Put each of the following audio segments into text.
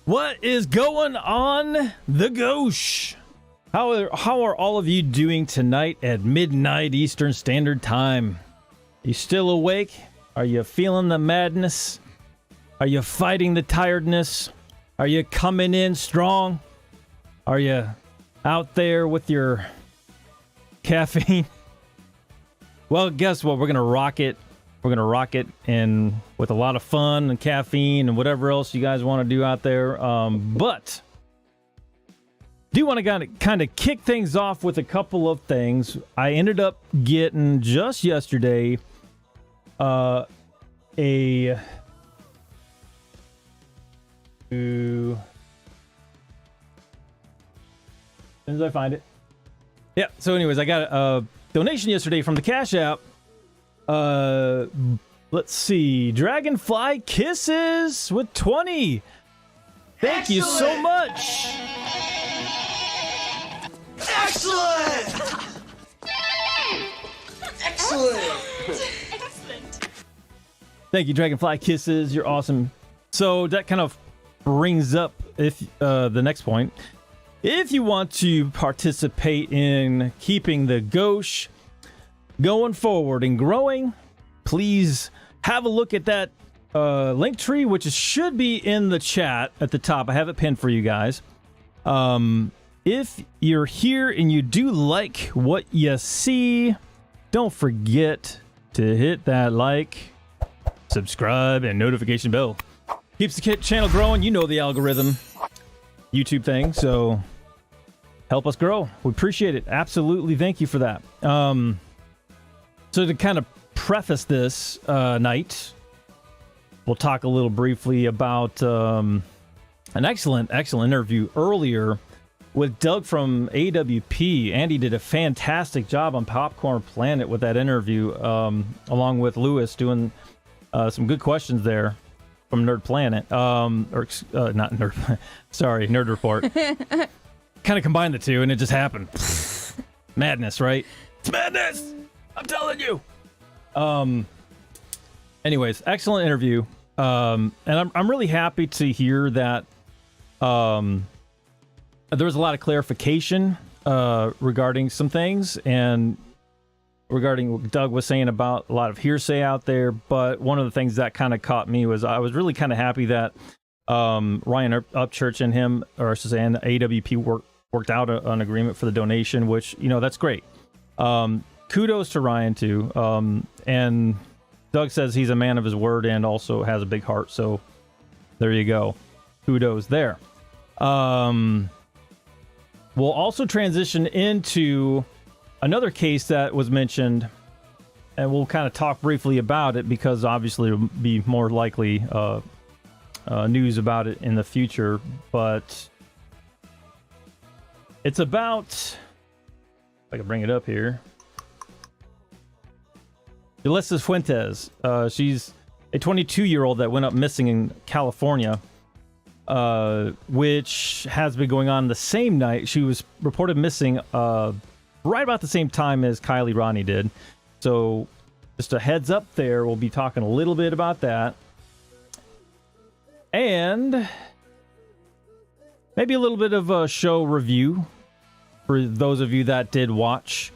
What is going on, the Gauche? How are all of you doing tonight at midnight Eastern Standard Time? You still awake? Are you feeling the madness? Are you fighting the tiredness? Are you coming in strong? Are you out there with your caffeine? Well, guess what? We're gonna rock it. We're gonna rock it, and with a lot of fun and caffeine and whatever else you guys want to do out there. But do want to kind of kick things off with a couple of things. I ended up getting just yesterday as soon as I find it. Yeah, so anyways, I got a donation yesterday from the Cash App. Let's see. Dragonfly Kisses with 20. Thank you so much. Excellent! Excellent! Thank you, Dragonfly Kisses. You're awesome. So that kind of brings up the next point. If you want to participate in keeping the Gauche going forward and growing, please have a look at that link tree, which should be in the chat at the top. I have it pinned for you guys. If you're here and you do like what you see, don't forget to hit that like, subscribe, and notification bell. Keeps the channel growing. You know the algorithm YouTube thing, so help us grow. We appreciate it. Absolutely. Thank you for that. So to kind of preface this night, we'll talk a little briefly about an excellent interview earlier with Doug from AWP. Andy did a fantastic job on Popcorn Planet with that interview, along with Lewis doing some good questions there from Nerd Planet. Not Nerd, sorry, Nerd Report. Kind of combined the two, and it just happened. Madness, right? It's madness! I'm telling you. Anyways, excellent interview. And I'm really happy to hear that there was a lot of clarification regarding some things and regarding what Doug was saying about a lot of hearsay out there. But one of the things that kind of caught me was I was really kind of happy that Ryan Upchurch and him, or I should say, and AWP worked out an agreement for the donation, which, you know, that's great. Kudos to Ryan too. And Doug says he's a man of his word and also has a big heart. So there you go. Kudos there. We'll also transition into another case that was mentioned, and we'll kind of talk briefly about it because obviously it'll be more likely news about it in the future. But it's about, if I can bring it up here, Ulysses Fuentes. She's a 22-year-old that went up missing in California, which has been going on the same night. She was reported missing right about the same time as KIELY RODNI did. So just a heads up there, we'll be talking a little bit about that. And maybe a little bit of a show review for those of you that did watch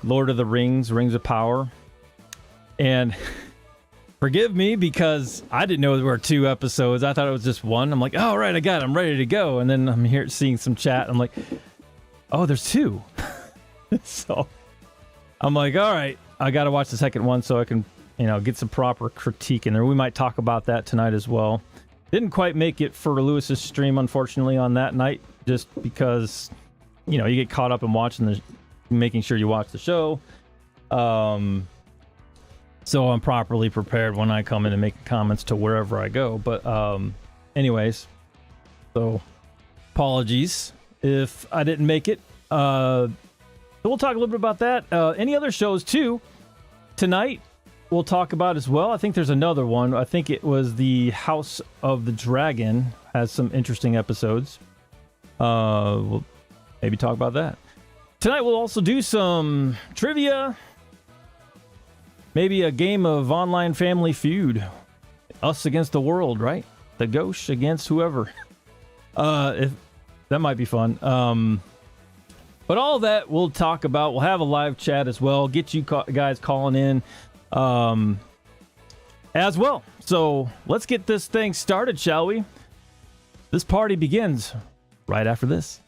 Lord of the Rings, Rings of Power. And forgive me because I didn't know there were 2 episodes. I thought it was just one. I'm like, oh, right, I got it. I'm ready to go. And then I'm here seeing some chat. I'm like, oh, there's 2. So I'm like, all right, I got to watch the second one so I can, get some proper critique in there. We might talk about that tonight as well. Didn't quite make it for Lewis's stream, unfortunately, on that night, just because, you get caught up in watching making sure you watch the show. So I'm properly prepared when I come in and make comments to wherever I go. But anyways, so apologies if I didn't make it. So we'll talk a little bit about that. Any other shows too tonight we'll talk about as well. I think there's another one. I think it was the House of the Dragon has some interesting episodes. We'll maybe talk about that. Tonight we'll also do some trivia. Maybe a game of online Family Feud. Us against the world, right? The Gauche against whoever. If that might be fun. But all that we'll talk about. We'll have a live chat as well. Get you guys calling in as well. So let's get this thing started, shall we? This party begins right after this.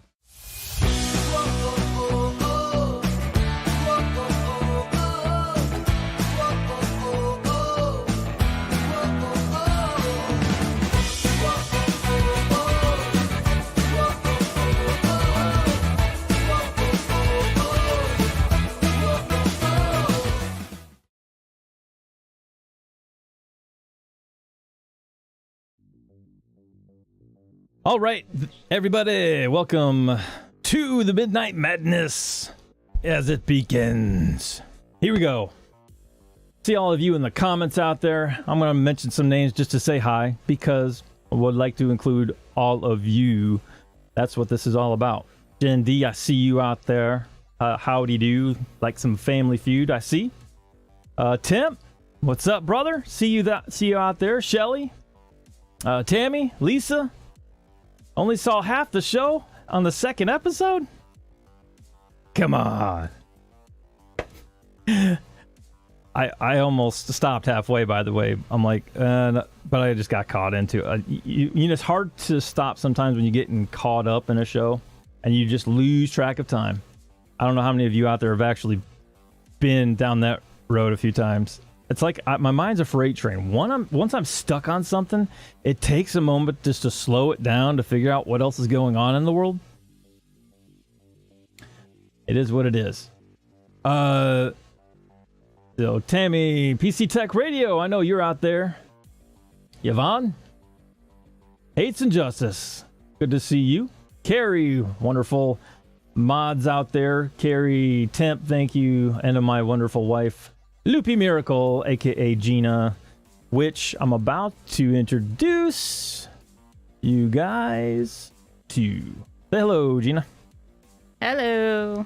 All right, everybody, welcome to the Midnight Madness as it begins. Here we go. See all of you in the comments out there. I'm going to mention some names just to say hi because I would like to include all of you. That's what this is all about. Gen D, I see you out there. Howdy do, like some Family Feud, I see. Tim, what's up, brother? See you out there. Shelly, Tammy, Lisa. Only saw half the show on the second episode? Come on. I almost stopped halfway, by the way. I'm like, but I just got caught into it. You know, it's hard to stop sometimes when you're getting caught up in a show and you just lose track of time. I don't know how many of you out there have actually been down that road a few times. It's like my mind's a freight train. Once I'm stuck on something, it takes a moment just to slow it down to figure out what else is going on in the world. It is what it is. So Tammy, PC Tech Radio, I know you're out there. Yvonne, Hates and Justice, good to see you. Carrie, wonderful mods out there. Carrie, Temp, thank you. And to my wonderful wife, Loopy Miracle, aka Gina, which I'm about to introduce you guys to. Say hello, Gina. Hello,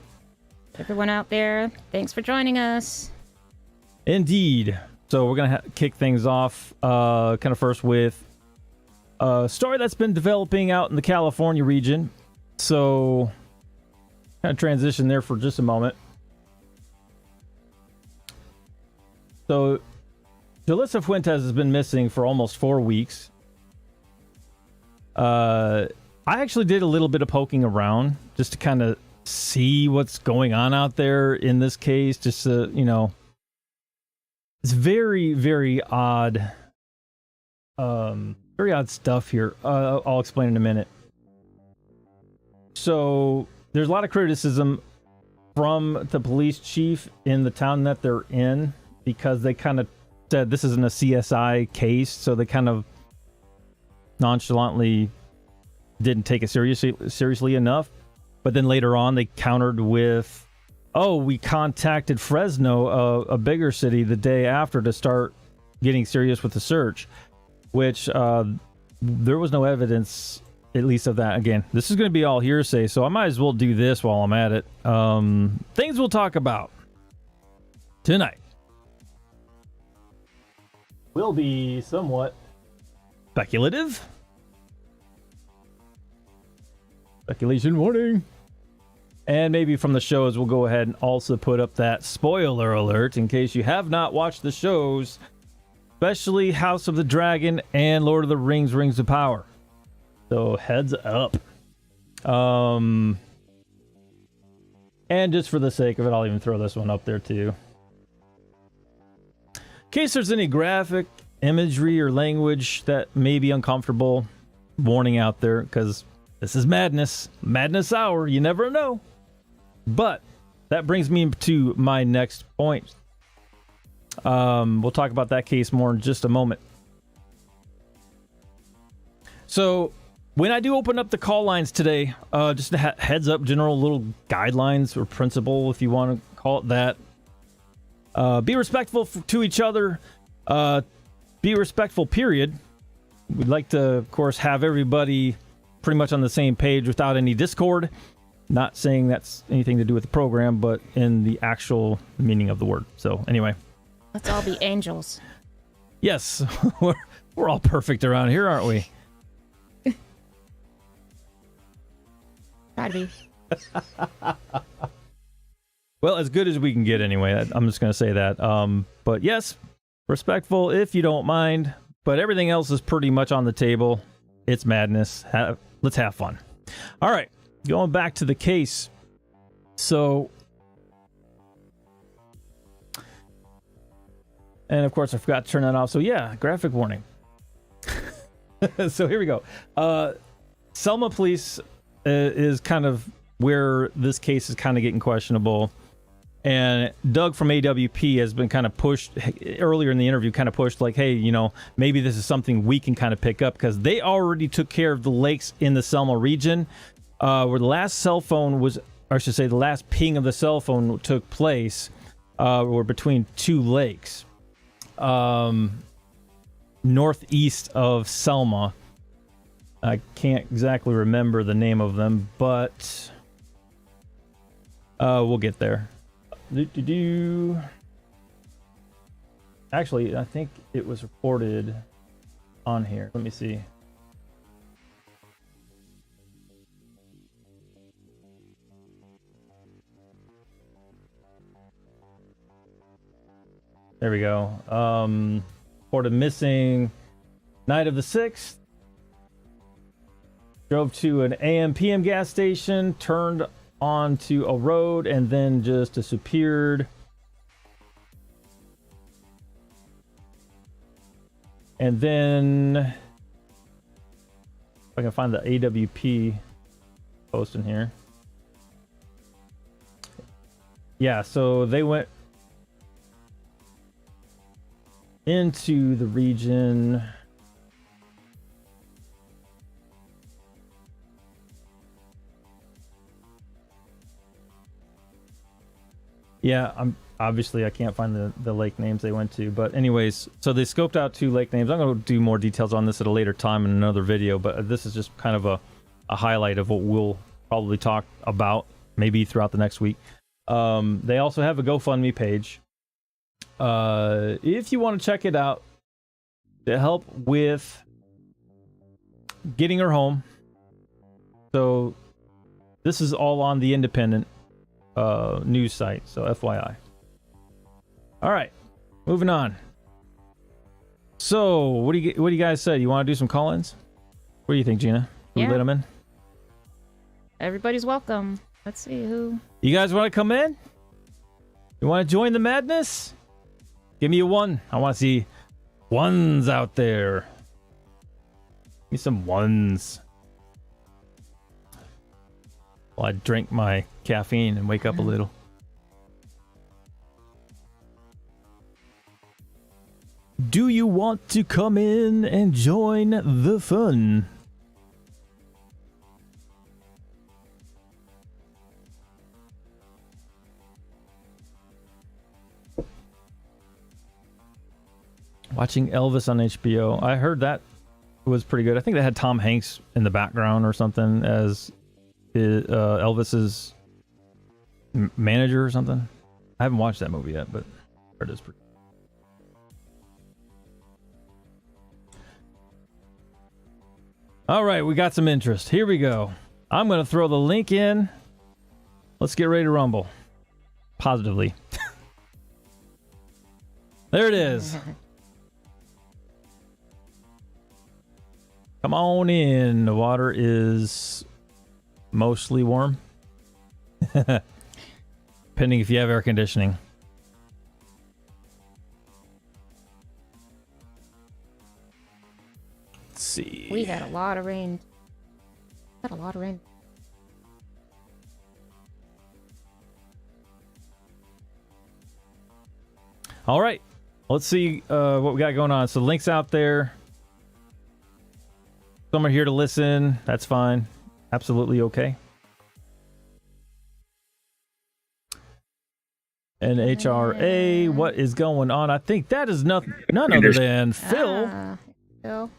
everyone out there. Thanks for joining us. Indeed. So we're gonna kick things off, kind of first with a story that's been developing out in the California region. So, kind of transition there for just a moment. So, Jalissa Fuentes has been missing for almost 4 weeks. I actually did a little bit of poking around just to kind of see what's going on out there in this case. Just to, you know, it's very, very odd. Very odd stuff here. I'll explain in a minute. So, there's a lot of criticism from the police chief in the town that they're in, because they kind of said this isn't a CSI case, so they kind of nonchalantly didn't take it seriously enough. But then later on, they countered with, oh, we contacted Fresno, a bigger city, the day after to start getting serious with the search, which there was no evidence, at least of that. Again, this is going to be all hearsay, so I might as well do this while I'm at it. Things we'll talk about tonight will be somewhat speculative. Speculation warning. And maybe from the shows, we'll go ahead and also put up that spoiler alert in case you have not watched the shows, especially House of the Dragon and Lord of the Rings, Rings of Power. So heads up. And just for the sake of it, I'll even throw this one up there too. In case there's any graphic imagery or language that may be uncomfortable, warning out there, because this is madness hour, you never know. But that brings me to my next point. We'll talk about that case more in just a moment. So when I do open up the call lines today, just a heads up, general little guidelines or principle, if you want to call it that. Be respectful to each other. Be respectful, period. We'd like to, of course, have everybody pretty much on the same page without any discord. Not saying that's anything to do with the program, but in the actual meaning of the word. So anyway. Let's all be angels. Yes, we're all perfect around here, aren't we? Try to be. Well, as good as we can get anyway. I'm just going to say that. But yes, respectful if you don't mind. But everything else is pretty much on the table. It's madness. Let's have fun. All right, going back to the case. So, and of course I forgot to turn that off. So yeah, graphic warning. So here we go. Selma Police is kind of where this case is kind of getting questionable. And Doug from AWP has been kind of pushed earlier in the interview, kind of pushed like, hey, you know, maybe this is something we can kind of pick up because they already took care of the lakes in the Selma region where the last cell phone was, or I should say the last ping of the cell phone took place were between two lakes northeast of Selma. I can't exactly remember the name of them, but we'll get there. Actually, I think it was reported on here. Let me see. There we go. Reported missing night of the 6th. Drove to an AM PM gas station, turned onto a road, and then just disappeared. And then if I can find the AWP post in here. Yeah, so they went into the region. Yeah, obviously I can't find the lake names they went to, but anyways, so they scoped out 2 lake names. I'm going to do more details on this at a later time in another video, but this is just kind of a highlight of what we'll probably talk about maybe throughout the next week. They also have a GoFundMe page. If you want to check it out to help with getting her home. So this is all on the Independent news site, so FYI. All right, moving on. So what do you guys say? You want to do some call-ins? What do you think, Gina? Who let them in? Everybody's welcome. Let's see who. You guys want to come in? You want to join the madness? Give me a 1. I want to see ones out there. Give me some ones. Well, I drink my caffeine and wake up a little. Do you want to come in and join the fun? Watching Elvis on HBO. I heard that was pretty good. I think they had Tom Hanks in the background or something as Elvis's manager or something. I haven't watched that movie yet, but it is pretty. All right, we got some interest. Here we go. I'm going to throw the link in. Let's get ready to rumble. Positively. There it is. Come on in. The water is mostly warm. Depending if you have air conditioning. Let's see. We had a lot of rain. All right. Let's see what we got going on. So the link's out there. Some are here to listen. That's fine. Absolutely okay. And HRA, what is going on? I think that is none other than Phil. Phil.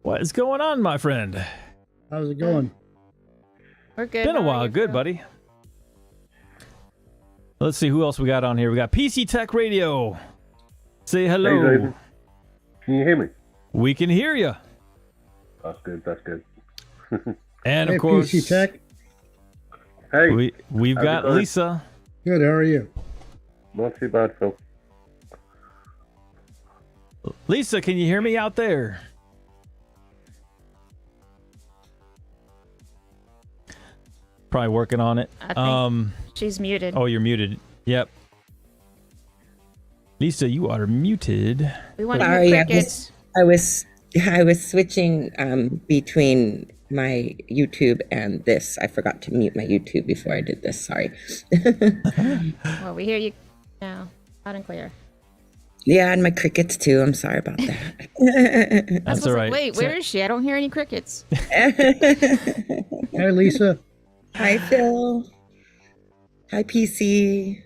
What is going on, my friend? How's it going? We're good. Been a while. Good, buddy. Let's see who else we got on here. We got PC Tech Radio. Say hello. Hey, Zaiden. Can you hear me? We can hear you. That's good. That's good. And Hey, of course, PC Tech. Hey, we've how's it got going? Lisa. Good. How are you? Not too bad, Phil. Lisa, can you hear me out there? Probably working on it. I think she's muted. Oh, you're muted. Yep. Lisa, you are muted. We want Sorry, your crickets. I was switching between my YouTube and this. I forgot to mute my YouTube before I did this. Sorry. Well, we hear you now, loud and clear. Yeah, and my crickets too. I'm sorry about that. That's all right. Wait, where is she? I don't hear any crickets. Hey, Lisa. Hi, Phil. Hi, PC.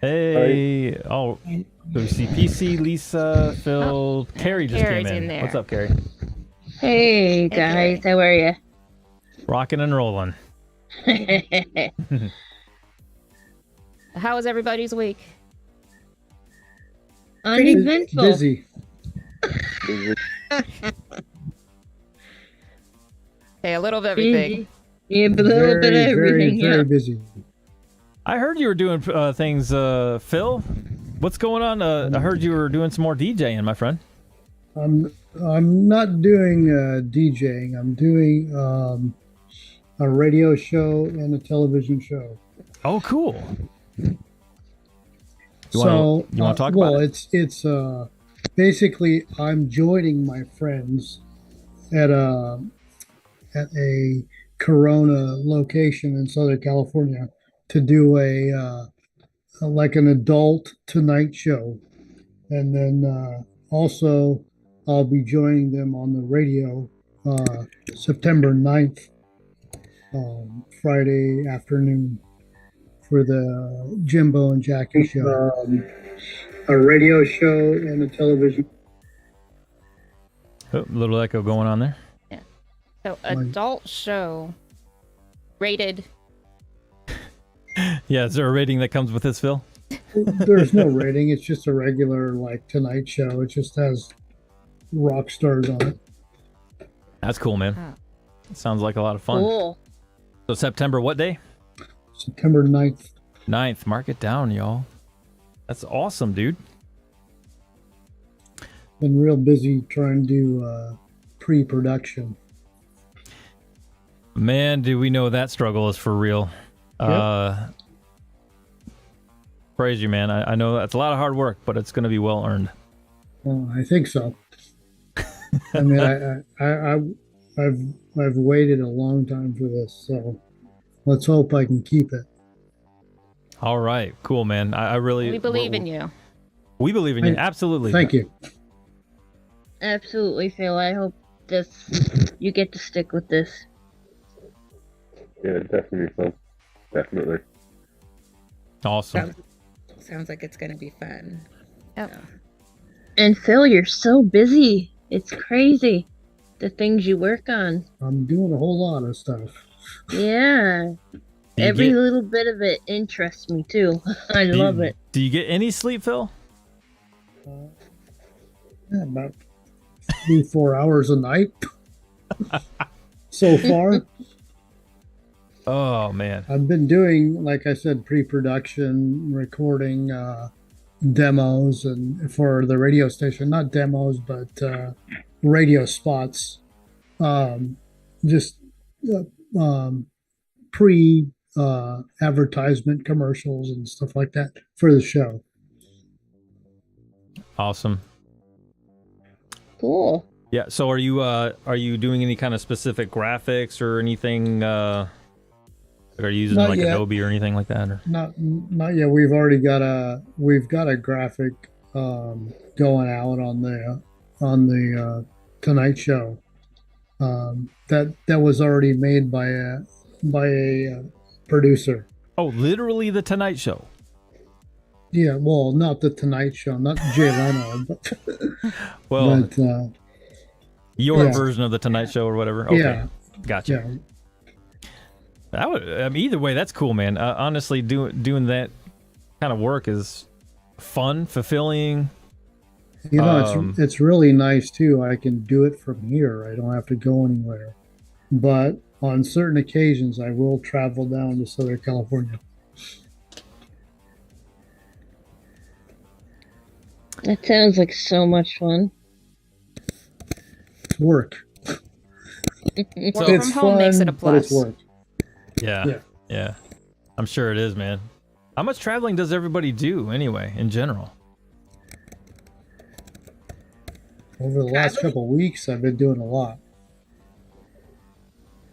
Hey. Oh, we see PC, Lisa, Phil, Carrie just Carrie's came in. in there. What's up, Carrie? Hey guys, how are you? Rocking and rolling. How was everybody's week? Uneventful. Busy. Okay, a little of everything. Yeah, but a little bit of everything. Very busy. I heard you were doing things, Phil. What's going on? I heard you were doing some more DJing, my friend. I'm not doing DJing. I'm doing a radio show and a television show. Oh, cool. You So want to talk well, about it? it's basically I'm joining my friends at a Corona location in Southern California to do a like an adult Tonight Show, and then also I'll be joining them on the radio September 9th, Friday afternoon for the Jimbo and Jackie show. A radio show and a television. Oh, a little echo going on there. So, adult show rated. Yeah, is there a rating that comes with this, Phil? There's no rating. It's just a regular like Tonight Show. It just has rock stars on it. That's cool, man. Oh. Sounds like a lot of fun. Cool. So September, what day? September 9th. 9th. Mark it down, y'all. That's awesome, dude. Been real busy trying to do pre-production. Man, do we know that struggle is for real. Praise you, man. I know that's a lot of hard work, but it's going to be well earned. Well, I think so. I mean, I've waited a long time for this, so let's hope I can keep it. All right, cool, man. I really We believe in you. We believe in you, absolutely. Thank you. Absolutely, Phil. I hope you get to stick with this. Yeah, definitely, Phil. Definitely. Awesome. Sounds like it's gonna be fun. Yep. And Phil, you're so busy. It's crazy. The things you work on. I'm doing a whole lot of stuff. Yeah. Every little bit of it interests me too. I love it. Do you get any sleep, Phil? Yeah, about 3-4 hours a night so far. Oh man. I've been doing, like I said, pre-production, recording demos and for the radio station, not demos, but radio spots. Just pre advertisement commercials and stuff like that for the show. Awesome. Cool. Yeah. So are you doing any kind of specific graphics or anything? Are you using Not like yet. Adobe or anything like that? Or? Not yet. We've already got a graphic going out on the Tonight Show. That was already made by a producer. Oh, literally the Tonight Show. Yeah, well, not the Tonight Show, not Jay Leno, but Well, but your yeah. version of the Tonight Show or whatever. Okay. yeah, Gotcha. yeah. That would, I mean, either way, that's cool, man. Honestly, doing that kind of work is fun, fulfilling. You know, it's really nice too. I can do it from here. I don't have to go anywhere. But on certain occasions, I will travel down to Southern California. That sounds like so much fun. It's work. Work It's from home makes it a fun, but it's plus. work. Yeah. I'm sure it is, man. How much traveling does everybody do anyway, in general? Over the last couple of weeks, I've been doing a lot.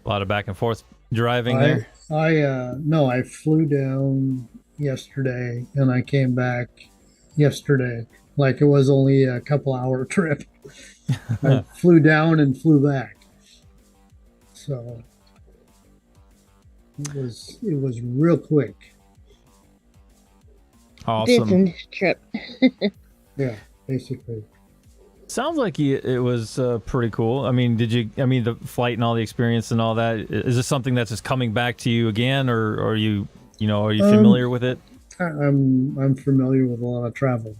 A lot of back and forth driving there. I flew down yesterday and I came back yesterday. Like it was only a couple hour trip. I flew down and flew back. So it was real quick. Awesome. Business trip. Yeah, basically. Sounds like it was pretty cool. I mean, the flight and all the experience and all that, is this something that's just coming back to you again, or are you familiar with it? I'm familiar with a lot of travel.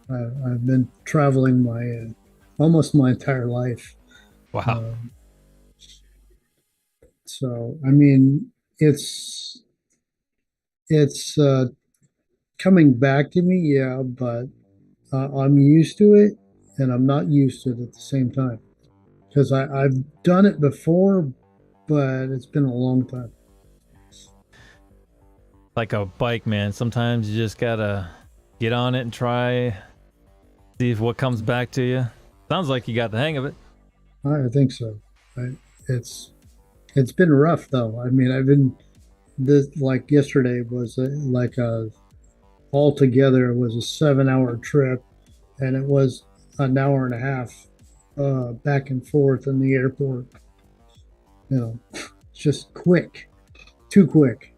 I've been traveling my almost my entire life. Wow. So I mean, it's coming back to me, yeah, but I'm used to it, and I'm not used to it at the same time because I've done it before, but it's been a long time. Like a bike, man. Sometimes you just gotta get on it and try, see if what comes back to you. Sounds like you got the hang of it. I think so. It's been rough though. I mean, I've been this like yesterday was altogether it was a 7 hour trip, and it was an hour and a half back and forth in the airport. You know, it's just quick, too quick.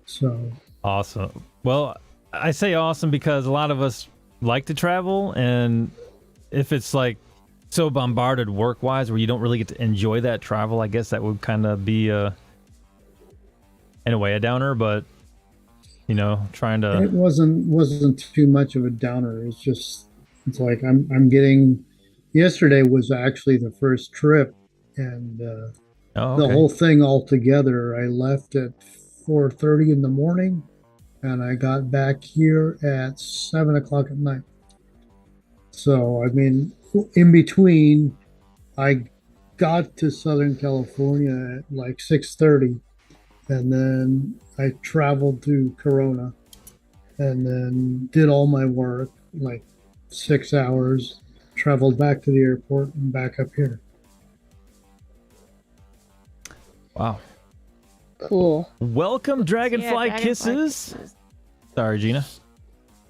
So Awesome. Well, I say awesome because a lot of us like to travel, and if it's like so bombarded work-wise where you don't really get to enjoy that travel, I guess that would kind of be in a way a downer, but trying to. it wasn't too much of a downer. It's like I'm getting. Yesterday was actually the first trip, and the whole thing altogether. I left at 4:30 in the morning, and I got back here at 7 o'clock at night. So I mean, in between, I got to Southern California at like 6:30, and then I traveled to Corona, and then did all my work like 6 hours. Traveled back to the airport and back up here. Wow. Cool. Welcome, Dragonfly Kisses. Sorry, Gina.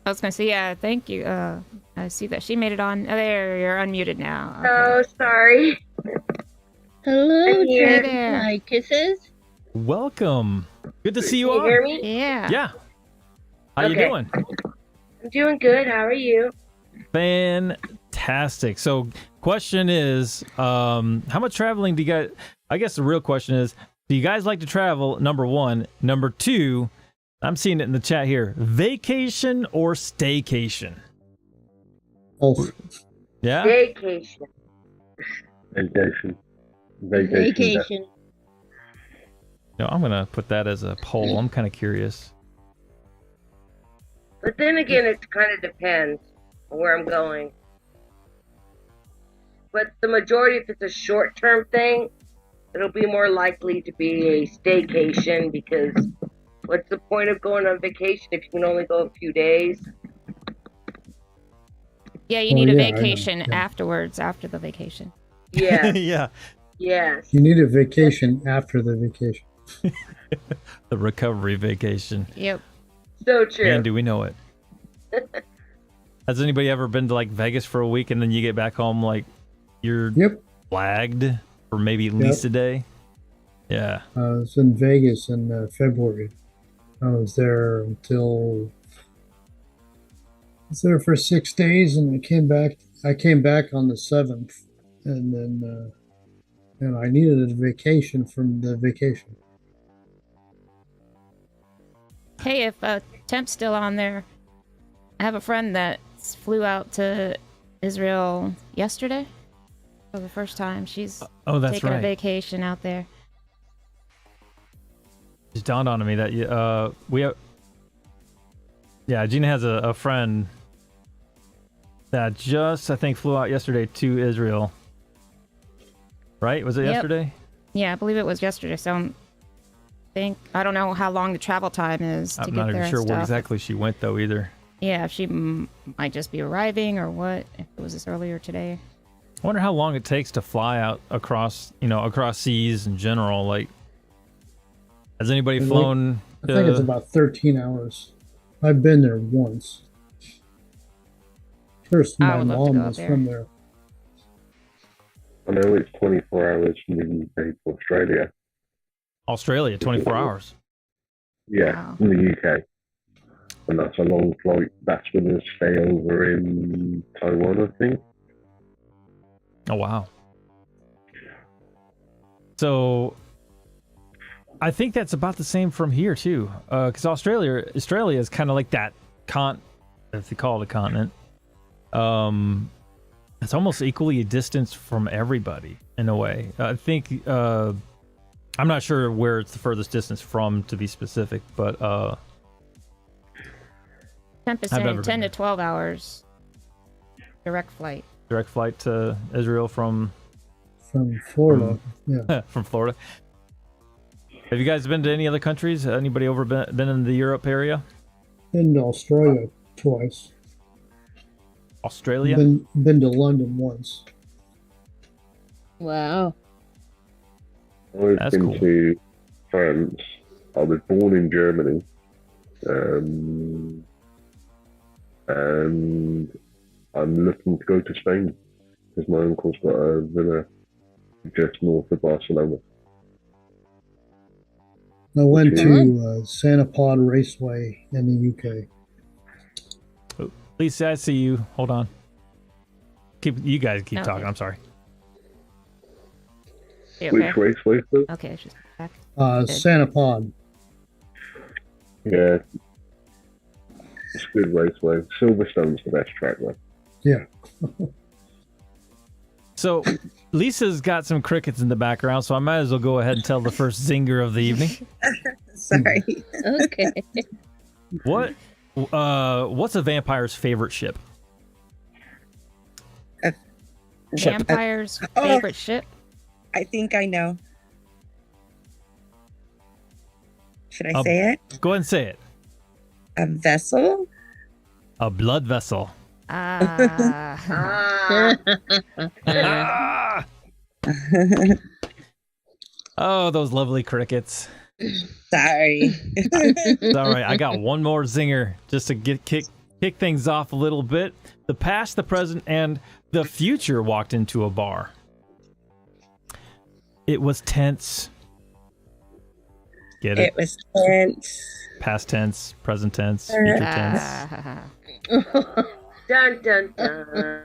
I was gonna say, yeah, thank you. I see that she made it on. Oh, there, you're unmuted now. Okay. Oh, sorry. Hello, I'm here. Dragonfly Kisses. Welcome. Good to see you Can you all. hear me? Yeah. Yeah. How you Okay. doing? I'm doing good. How are you? Fantastic. So, question is, how much traveling do you guys? I guess the real question is, do you guys like to travel? Number one. Number two, I'm seeing it in the chat here. Vacation or staycation? Oh, Yeah. Vacation. Vacation. Vacation. No, I'm gonna put that as a poll. I'm kind of curious. But then again, it kind of depends on where I'm going. But the majority, if it's a short-term thing, it'll be more likely to be a staycation, because what's the point of going on vacation if you can only go a few days? Yeah, you need a yeah, I know. vacation Yeah. afterwards, after the vacation. Yeah. Yeah. Yes. you need a vacation after the vacation. The recovery vacation. Yep. So true. Man, do we know it? Has anybody ever been to like Vegas for a week and then you get back home like you're Yep. flagged for maybe at least a day? Yeah. I was in Vegas in February. I was there for 6 days, and I came back. I came back on the 7th, and then I needed a vacation from the vacation. Hey, if Temp's still on there, I have a friend that flew out to Israel yesterday for the first time. She's Oh, that's taking a right. vacation out there. It dawned on me that we have. Yeah, Gina has a friend that just, I think, flew out yesterday to Israel. Right? Was it Yep. yesterday? Yeah, I believe it was yesterday. So I don't know how long the travel time is to I'm get not there even and sure where stuff. exactly she went though either. Yeah, if she might just be arriving or what. If it was this earlier today. I wonder how long it takes to fly out across seas in general. Like, has anybody flown? I think it's about 13 hours. I've been there once. First, I my would love to mom go was up from there. I know it's 24 hours from the UK to Australia. Australia, 24 hours. Yeah, Wow. from the UK. And that's a long flight. That's when they stay over in Taiwan, I think. Oh wow. So I think that's about the same from here too, because Australia is kind of like that if you call it a continent. It's almost equally a distance from everybody in a way. I think I'm not sure where it's the furthest distance from to be specific, but Temp is I've never saying been 10 to there. 12 hours direct flight. direct flight to Israel from From Florida. Yeah. from Florida. Have you guys been to any other countries? Anybody been in the Europe area? Been to Australia twice. Australia? Been to London once. Wow. I've That's been cool. to France. I was born in Germany. And I'm looking to go to Spain because my uncle's got a villa just north of Barcelona. I went Okay. to Santa Pod Raceway in the UK. Lisa, I see you. Hold on. You guys keep Okay. talking. I'm sorry. You Which okay? raceway, sir? Okay, she's back. Santa Pod. Yeah. It's a good raceway. Silverstone's the best track, though. Yeah. So Lisa's got some crickets in the background, so I might as well go ahead and tell the first zinger of the evening. Sorry. Okay. What's a vampire's favorite ship? Vampire's Oh. favorite ship? I think I know. Should I say it? Go ahead and say it. A vessel? A blood vessel. Ah. Ah! Oh, those lovely crickets. Sorry. It's all right. I got one more zinger just to kick things off a little bit. The past, the present, and the future walked into a bar. It was tense. Get it? It was tense. Past tense, present tense, future tense. Ah. Dun dun dun.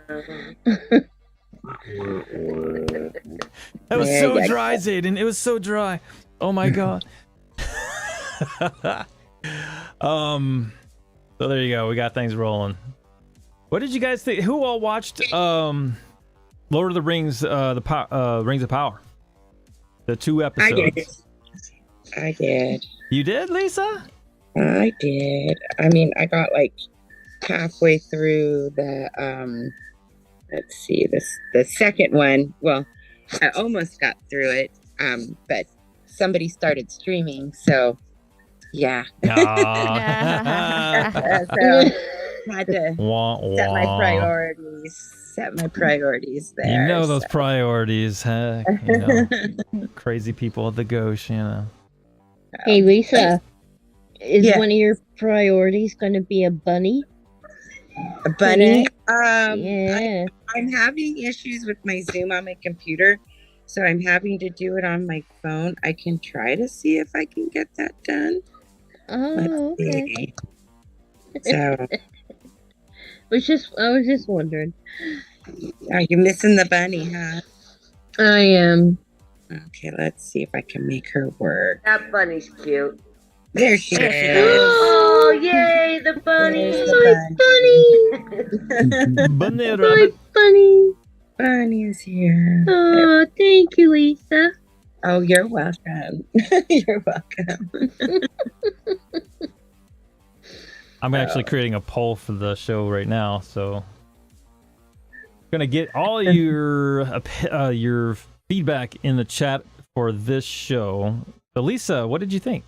It was Yeah, so yeah. dry, Zaiden. It was so dry. Oh my god. So there you go. We got things rolling. What did you guys think? Who all watched Lord of the Rings, Rings of Power? The 2 episodes. I did. You did, Lisa? I did. I mean, I got like halfway through the let's see, the second one. Well, I almost got through it. But somebody started streaming, so yeah. Ah. So had to Wah, set my wah. priorities there. You know those so. priorities, huh? You know, crazy people at the Gauche, you know. Hey, Lisa. Is Yeah. one of your priorities going to be a bunny? A bunny. Yeah. I'm having issues with my Zoom on my computer, so I'm having to do it on my phone. I can try to see if I can get that done. Oh, Let's okay. see. So, I was just wondering. are you missing the bunny, huh? I am. Okay, let's see if I can make her work. That bunny's cute. There she There she is. Oh, yay, the bunny. There's the Bunny My rabbit. bunny. bunny is here. Oh, thank you, Lisa. Oh, you're welcome. You're welcome. I'm actually creating a poll for the show right now, so gonna get all your feedback in the chat for this show. So Lisa, what did you think?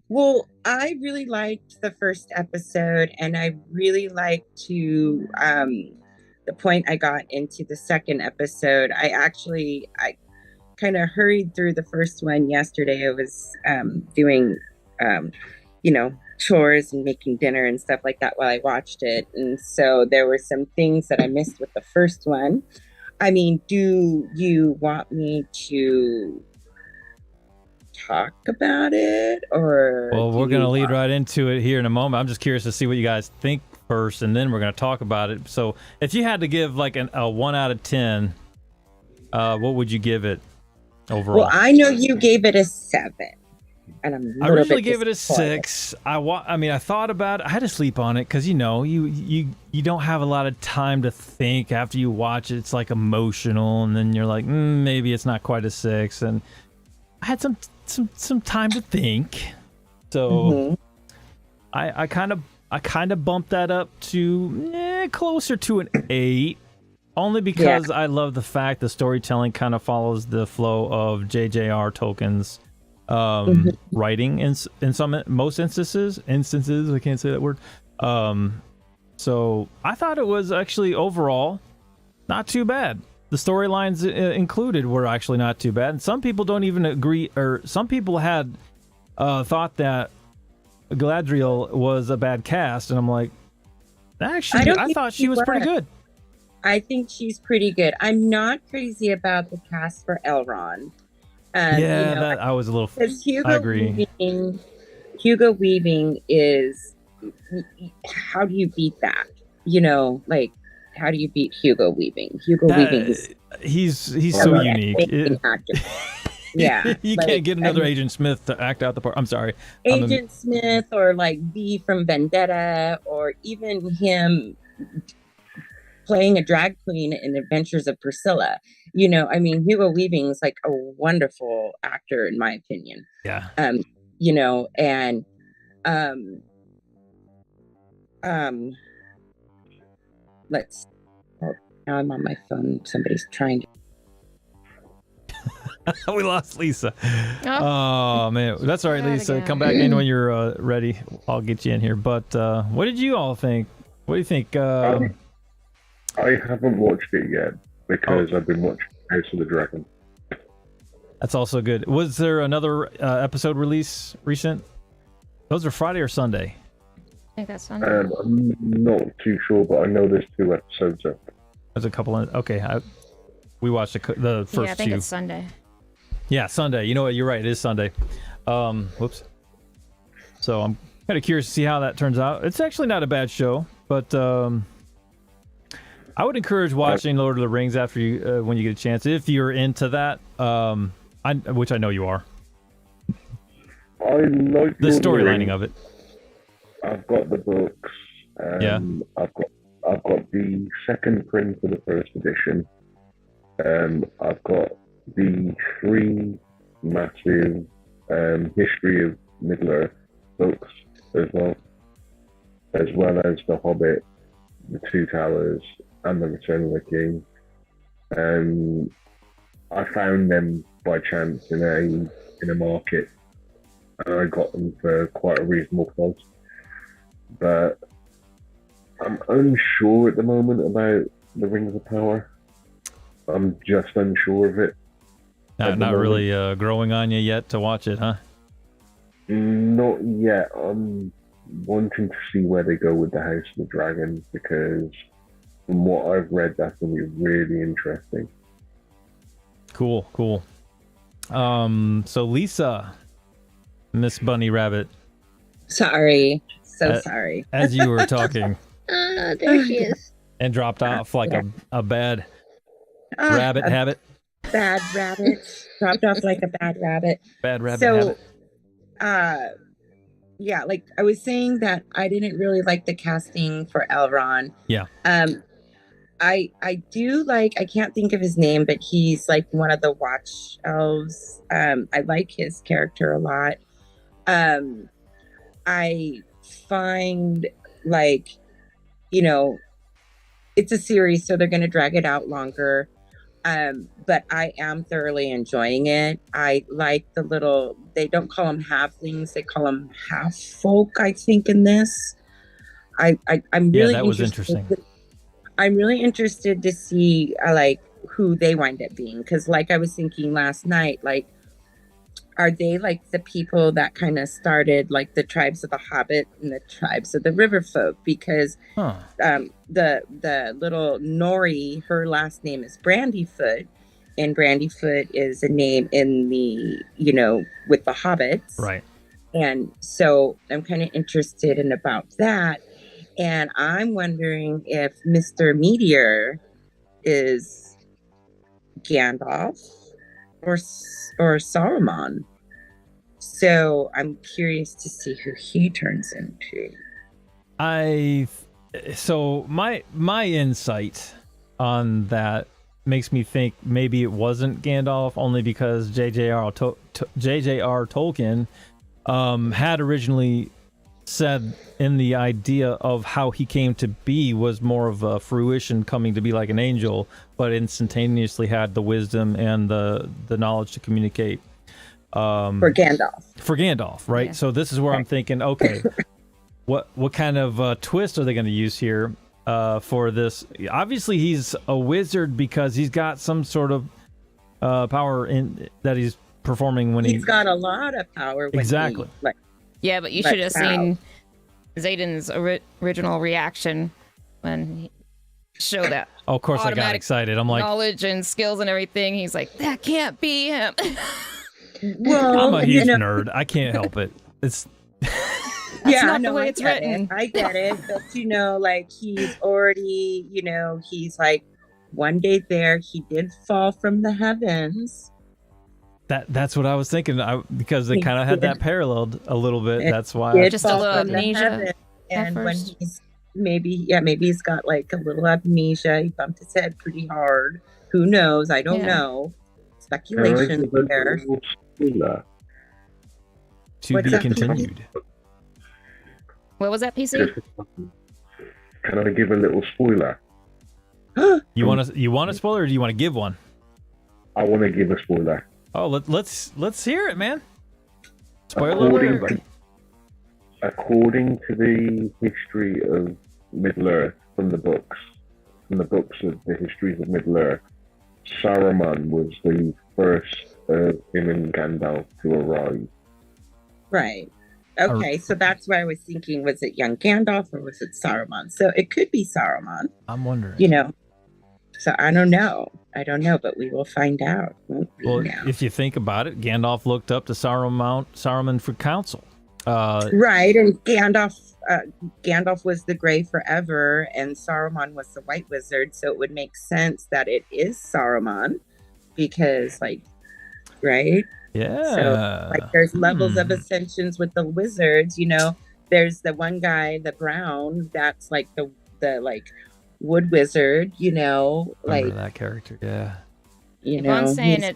Well, I really liked the first episode, and I really liked the point I got into the second episode. I kind of hurried through the first one yesterday. I was doing chores and making dinner and stuff like that while I watched it, and so there were some things that I missed with the first one. I mean, do you want me to talk about it, or Well, we're going to lead right into it here in a moment. I'm just curious to see what you guys think first, and then we're going to talk about it. So if you had to give like a 1 out of 10, what would you give it overall? Well, I know you gave it a 7, and I originally gave it a 6. I thought about it. I had to sleep on it because you don't have a lot of time to think after you watch it. It's like emotional, and then you're like, maybe it's not quite a 6. And I had some time to think, so I kind of bumped that up to closer to an 8, only because I love the fact the storytelling kind of follows the flow of JJR Tolkien's writing in most instances. I can't say that word. So I thought it was actually overall not too bad. The storylines included were actually not too bad. And some people don't even agree, or some people had thought that Galadriel was a bad cast. And I'm like, actually, I thought she was pretty good. I think she's pretty good. I'm not crazy about the cast for Elrond. I was a little. I agree. Hugo Weaving is. How do you beat that? How do you beat Hugo Weaving? Weaving is he's so unique. Yeah, you can't get another Agent Smith to act out the part. I'm sorry, Agent Smith or like V from Vendetta, or even him playing a drag queen in Adventures of Priscilla. Hugo Weaving is like a wonderful actor in my opinion. Yeah. Now I'm on my phone. Somebody's trying to. We lost Lisa. Oh man, that's all right, Lisa. Come back in when you're ready. I'll get you in here. But what did you all think? What do you think? I haven't watched it yet because I've been watching House of the Dragon. That's also good. Was there another episode release recent? Those are Friday or Sunday? I think that's Sunday. I'm not too sure, but I know there's 2 episodes up. There's a couple. Okay, we watched the first 2. Yeah, I think it's Sunday. Yeah, Sunday. You know what? You're right. It is Sunday. Whoops. So I'm kind of curious to see how that turns out. It's actually not a bad show, but I would encourage watching Lord of the Rings after you when you get a chance, if you're into that. Which I know you are. I like the storylining of it. I've got the books. Yeah. I've got the second print for the first edition. I've got the 3 massive History of Middle-earth books as well as The Hobbit, The Two Towers, and The Return of the King. I found them by chance in a market, and I got them for quite a reasonable price. But I'm unsure at the moment about the Rings of Power. I'm just unsure of it. Not really growing on you yet to watch it, huh? Not yet. I'm wanting to see where they go with the House of the Dragon, because from what I've read, that's going to be really interesting. Cool. So Lisa, Miss Bunny Rabbit. Sorry. Sorry. As you were talking. There she is. And dropped off like a bad rabbit habit. Bad rabbit. Dropped off like a bad rabbit. Bad rabbit habit. Yeah, like I was saying that I didn't really like the casting for Elrond. Yeah. I do like, I can't think of his name, but he's like one of the watch elves. I like his character a lot. I find like, you know, it's a series, so they're going to drag it out longer. But I am thoroughly enjoying it. I like the little, they don't call them halflings, they call them half folk, I think, in this. I'm really that was interested. interesting. I'm really interested to see like who they wind up being, because like I was thinking last night, like, are they like the people that kind of started like the tribes of the Hobbit and the tribes of the River Folk? Because the little Nori, her last name is Brandyfoot, and Brandyfoot is a name in the, you know, with the hobbits, Right. and so I'm kind of interested in about that. And I'm wondering if Mr. Meteor is Gandalf or Saruman. So I'm curious to see who he turns into. So my insight on that makes me think maybe it wasn't Gandalf, only because J.J.R. Tolkien had originally said in the idea of how he came to be was more of a fruition, coming to be like an angel, but instantaneously had the wisdom and the knowledge to communicate. For Gandalf, right? Yeah. So this is where I'm thinking, okay, what kind of twist are they going to use here for this? Obviously, he's a wizard because he's got some sort of power in that he's performing when he's got a lot of power. When exactly. Yeah, but you should have seen Zaiden's original reaction when he showed that. Oh, of course, I got excited. I'm like, knowledge and skills and everything. He's like, that can't be him. Well, I'm a huge nerd. I can't help it. It's not the way it's written. I get it. But, you know, like, he's already, you know, he's like, one day there, he did fall from the heavens. That's what I was thinking, because they kind of had that paralleled a little bit. That's why just a little amnesia. And when he's maybe he's got like a little amnesia. He bumped his head pretty hard. Who knows? I don't know. Speculation there. To be continued. What was that, PC? Can I give a little spoiler? You want a spoiler, or do you want to give one? I want to give a spoiler. Oh, let's hear it, man. Spoiler alert, everybody. According to the history of Middle-earth from the books of the histories of Middle-earth, Saruman was the first of him and Gandalf to arrive. Right. Okay, so that's why I was thinking, was it young Gandalf or was it Saruman? So it could be Saruman. I'm wondering. You know, so I don't know, but we will find out. Well, if you think about it, Gandalf looked up to Saruman for counsel. Right, and Gandalf was the Grey Forever, and Saruman was the White Wizard, so it would make sense that it is Saruman, because, like, right? Yeah. So, like, there's levels of ascensions with the wizards, you know. There's the one guy, the Brown, that's like the like wood wizard, you know, like that character, yeah. You know, I'm saying it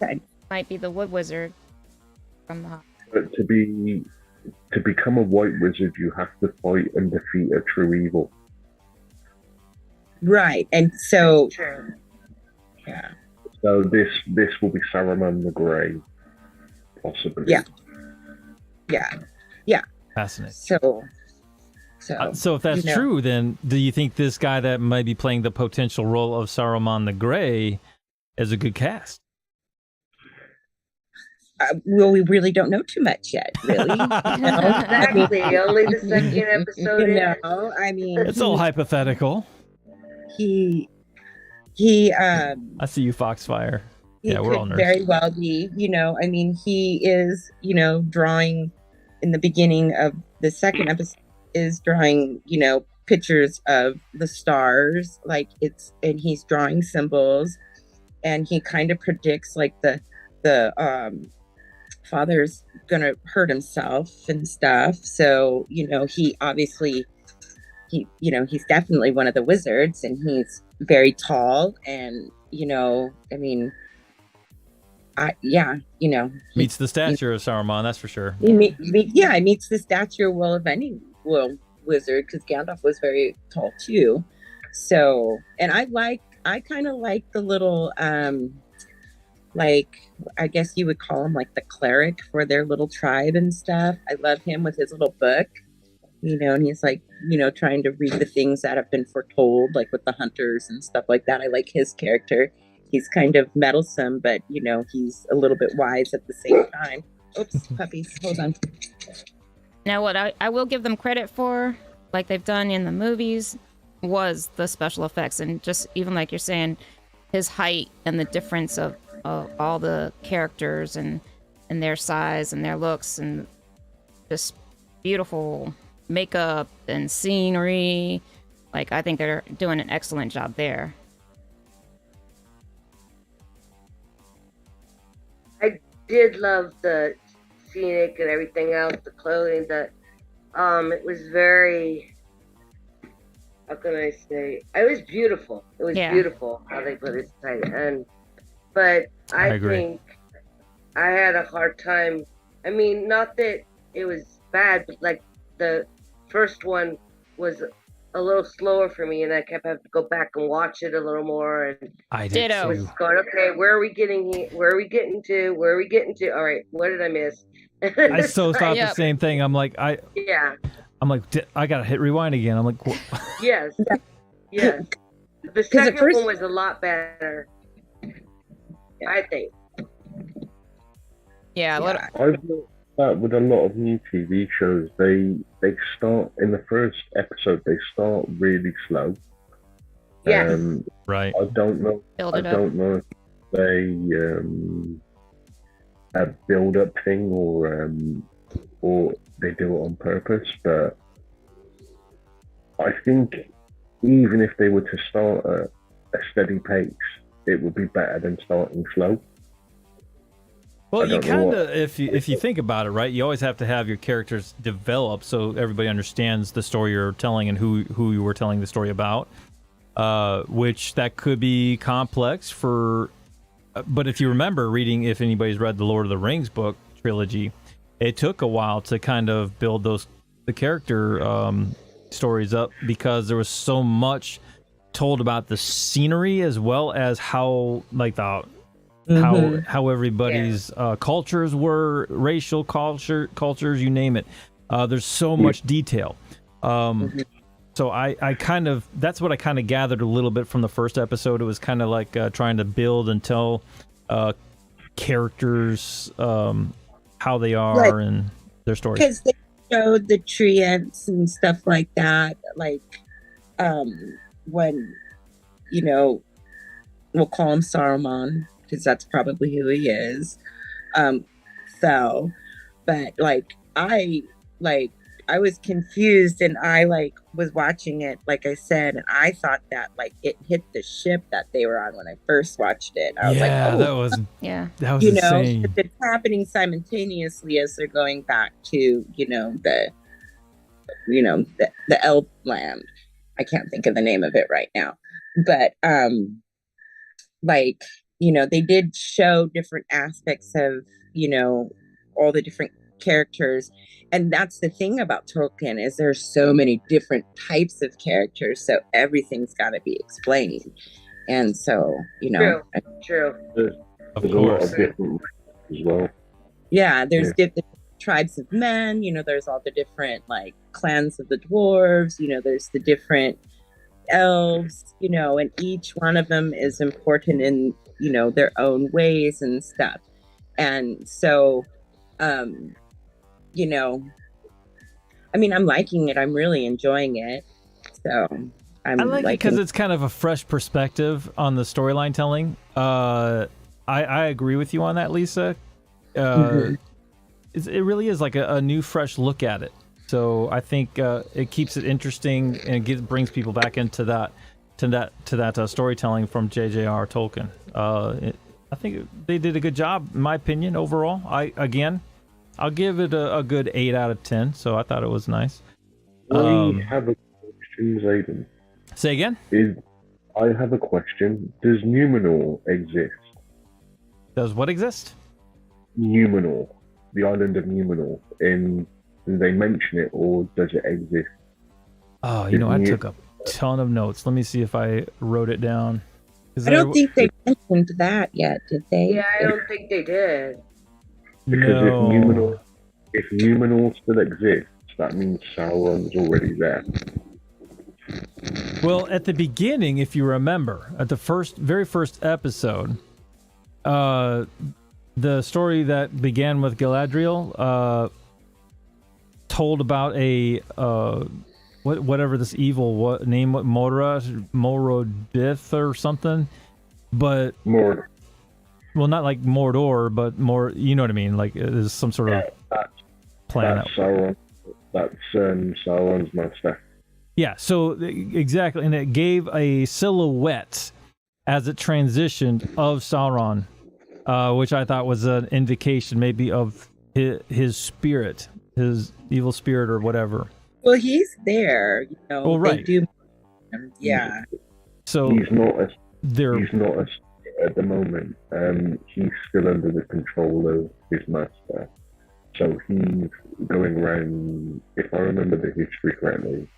might be the wood wizard from the. But to become a white wizard, you have to fight and defeat a true evil. Right, and so yeah. So this will be Saruman the Grey, possibly. Yeah. Fascinating. So if that's true, then do you think this guy that might be playing the potential role of Saruman the Grey is a good cast? Well, we really don't know too much yet, really. Exactly. Only the second episode. I mean, it's all hypothetical. He I see you, Foxfire. Yeah, we're all nerds. Very well be, you know. I mean, he is, you know, drawing in the beginning of the second episode is drawing, you know, pictures of the stars, like and he's drawing symbols, and he kind of predicts like the father's gonna hurt himself and stuff. So, you know, he obviously he's definitely one of the wizards, and he's very tall, and I mean, Meets the stature of Saruman, that's for sure. he meets the stature of any wizard, because Gandalf was very tall too. So, and I kind of like the little like, I guess you would call him like the cleric for their little tribe and stuff. I love him with his little book, and he's like, trying to read the things that have been foretold, like with the hunters and stuff like that. I like his character. He's kind of meddlesome, but he's a little bit wise at the same time. Oops, puppies, hold on. Now, what I will give them credit for, like they've done in the movies, was the special effects, and just even like you're saying, his height and the difference of all the characters and their size and their looks, and just beautiful makeup and scenery. Like, I think they're doing an excellent job there. I did love the scenic and everything else, the clothing, it was very, how can I say, it was beautiful. It was beautiful how they put it tight. But I think I had a hard time. I mean, not that it was bad, but like the first one was a little slower for me, and I kept having to go back and watch it a little more. And I did I was going, okay, where are we getting to? All right, what did I miss? I so thought the same thing. I'm like, I gotta hit rewind again. I'm like, what? Yes. The second one was a lot better, I think. Yeah. I've noticed that with a lot of new TV shows, they start in the first episode. They start really slow. Yes. Right. I don't know. I don't know if they a build-up thing or they do it on purpose. But I think even if they were to start at a steady pace, it would be better than starting slow. Well, you kind of, if you think about it, right, you always have to have your characters develop so everybody understands the story you're telling and who you were telling the story about, which that could be complex for, but if you remember reading, if anybody's read the Lord of the Rings book trilogy, it took a while to kind of build the character stories up, because there was so much told about the scenery as well as how, like, how everybody's cultures were, racial cultures, you name it. There's so much detail. So I kind of, that's what I kind of gathered a little bit from the first episode. It was kind of like trying to build and tell characters how they are and their stories. Because they showed the treants and stuff like that. Like when, we'll call him Saruman, because that's probably who he is, fell. But I was confused, and I was watching it, like I said, and I thought that it hit the ship that they were on when I first watched it. I was that was insane. It's happening simultaneously as they're going back to the elf land. I can't think of the name of it right now, but they did show different aspects of all the different characters. And that's the thing about Tolkien, is there's so many different types of characters, so everything's got to be explained. And so True. There's a lot of different as well. Yeah, there's different tribes of men, there's all the different clans of the dwarves, there's the different elves, and each one of them is important in their own ways and stuff. And so I'm liking it. I'm really enjoying it. So I like it because it's kind of a fresh perspective on the storyline telling. I agree with you on that, Lisa. It really is like a new, fresh look at it. So I think it keeps it interesting and brings people back into that storytelling from J.J.R. Tolkien. I think they did a good job, in my opinion, overall. I'll give it a good 8 out of 10. So I thought it was nice. We have a Zaiden. Say again? I have a question. Does Numenor exist? Does what exist? Numenor, the island of Numenor. Do they mention it, or does it exist? Oh, I took a ton of notes. Let me see if I wrote it down. I don't think they mentioned that yet, did they? Yeah, I don't think they did. Because No. if Numenor still exists, that means Sauron's already there. Well, at the beginning, if you remember, at the very first episode, the story that began with Galadriel told about a whatever this evil name, Morodith or something, but Mordor. Well, not like Mordor, but more, you know what I mean? Like there's some sort of planet. That's Sauron. That's Sauron's master. Yeah, so exactly, and it gave a silhouette as it transitioned of Sauron, which I thought was an indication maybe of his spirit, his evil spirit or whatever. Well, he's there, Oh, right. They do, yeah. So he's not at the moment. He's still under the control of his master. So he's going around, if I remember the history correctly,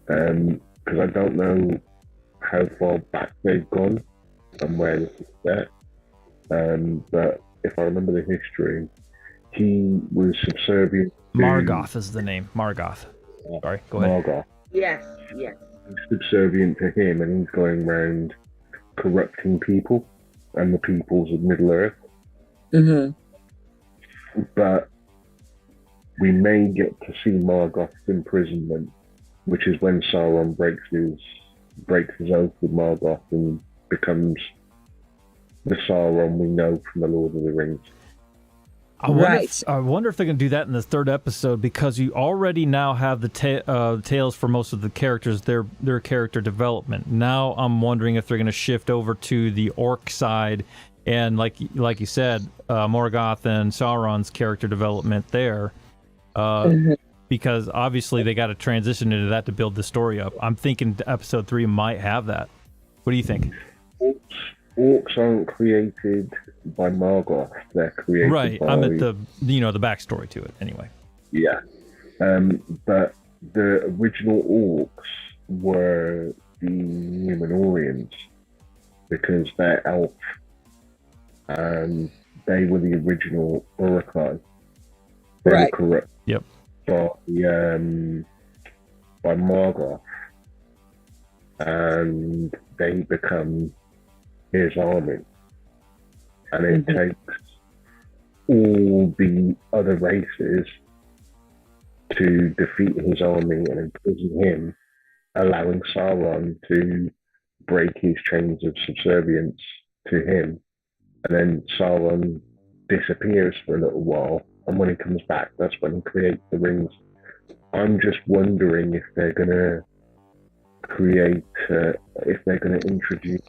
because I don't know how far back they've gone and where this is set. But if I remember the history, he was subservient to Morgoth is the name. Morgoth. Sorry, go ahead. Morgoth. Yes. He's subservient to him, and he's going around corrupting people and the peoples of Middle-earth. Mm-hmm. But we may get to see Morgoth's imprisonment, which is when Sauron breaks his oath with Morgoth and becomes the Sauron we know from the Lord of the Rings. I wonder if they're going to do that in the third episode, because you already now have the tales for most of the characters, their character development. Now I'm wondering if they're going to shift over to the orc side, and like you said, Morgoth and Sauron's character development there, because obviously they got to transition into that to build the story up. I'm thinking episode 3 might have that. What do you think? Orcs aren't created by Morgoth; they're created right. by... I'm at the backstory to it anyway. Yeah, but the original orcs were the Numenorians, because they're elf, and they were the original Uruk-hai. They were corrupt. Yep. By Morgoth, and they become his army, and it takes all the other races to defeat his army and imprison him, allowing Sauron to break his chains of subservience to him, and then Sauron disappears for a little while, and when he comes back, that's when he creates the rings. I'm just wondering if they're gonna introduce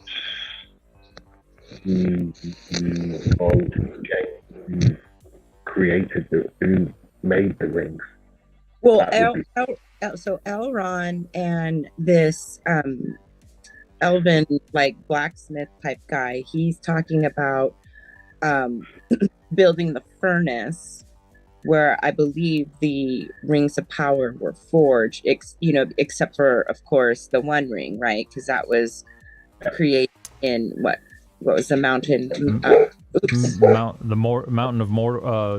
who made the rings. Well, so Elrond and this elven blacksmith type guy, he's talking about building the furnace where I believe the rings of power were forged, except for, of course, the one ring, right? Because that was created in what was the mountain? Mountain of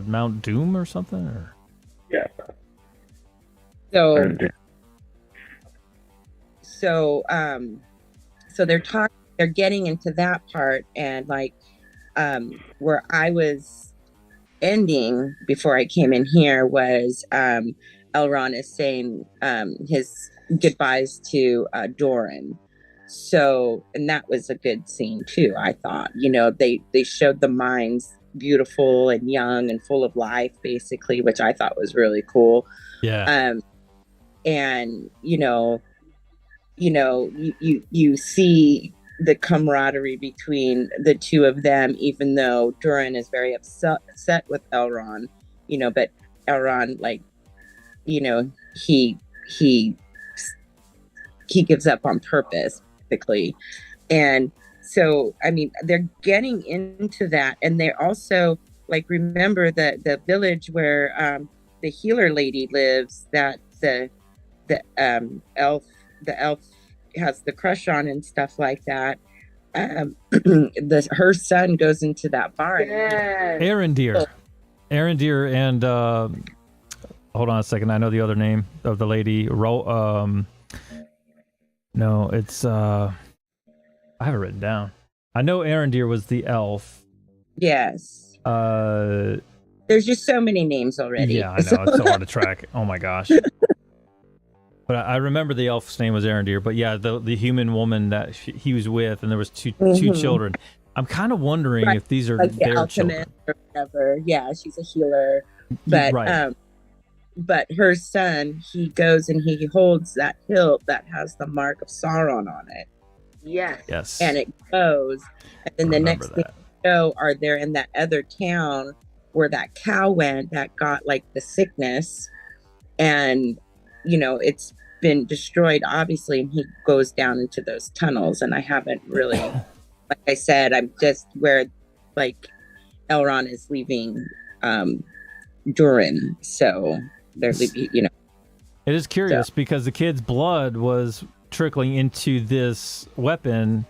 Mount Doom or something? Or? Yeah. So they're getting into that part, and where I was ending before I came in here was Elrond is saying his goodbyes to Doran. So, and that was a good scene too, I thought. They showed the mines beautiful and young and full of life, basically, which I thought was really cool. Yeah. And you see the camaraderie between the two of them, even though Durin is very upset with Elrond, but Elrond, he he gives up on purpose, basically. And so, I mean, they're getting into that, and they're also like, remember the village where the healer lady lives, that the elf has the crush on and stuff like that. Her son goes into that barn. Yes. Arendir and hold on a second. I know the other name of the lady. No, it's I have it written down. I know Arendir was the elf. Yes. There's just so many names already. Yeah, I know. It's so hard to track. Oh my gosh. But I remember the elf's name was Arendir. But yeah, the human woman that he was with, and there was two children. I'm kind of wondering if these are like their children or whatever. Yeah, she's a healer, but but her son, he goes and he holds that hilt that has the mark of Sauron on it. Yes. And it goes, and then the next thing you know, are there in that other town where that cow went that got like the sickness, and you know it's been destroyed obviously, and he goes down into those tunnels. And I haven't really, like I said, I'm just where like Elrond is leaving Durin, so they're leaving, you know. It is curious because the kid's blood was trickling into this weapon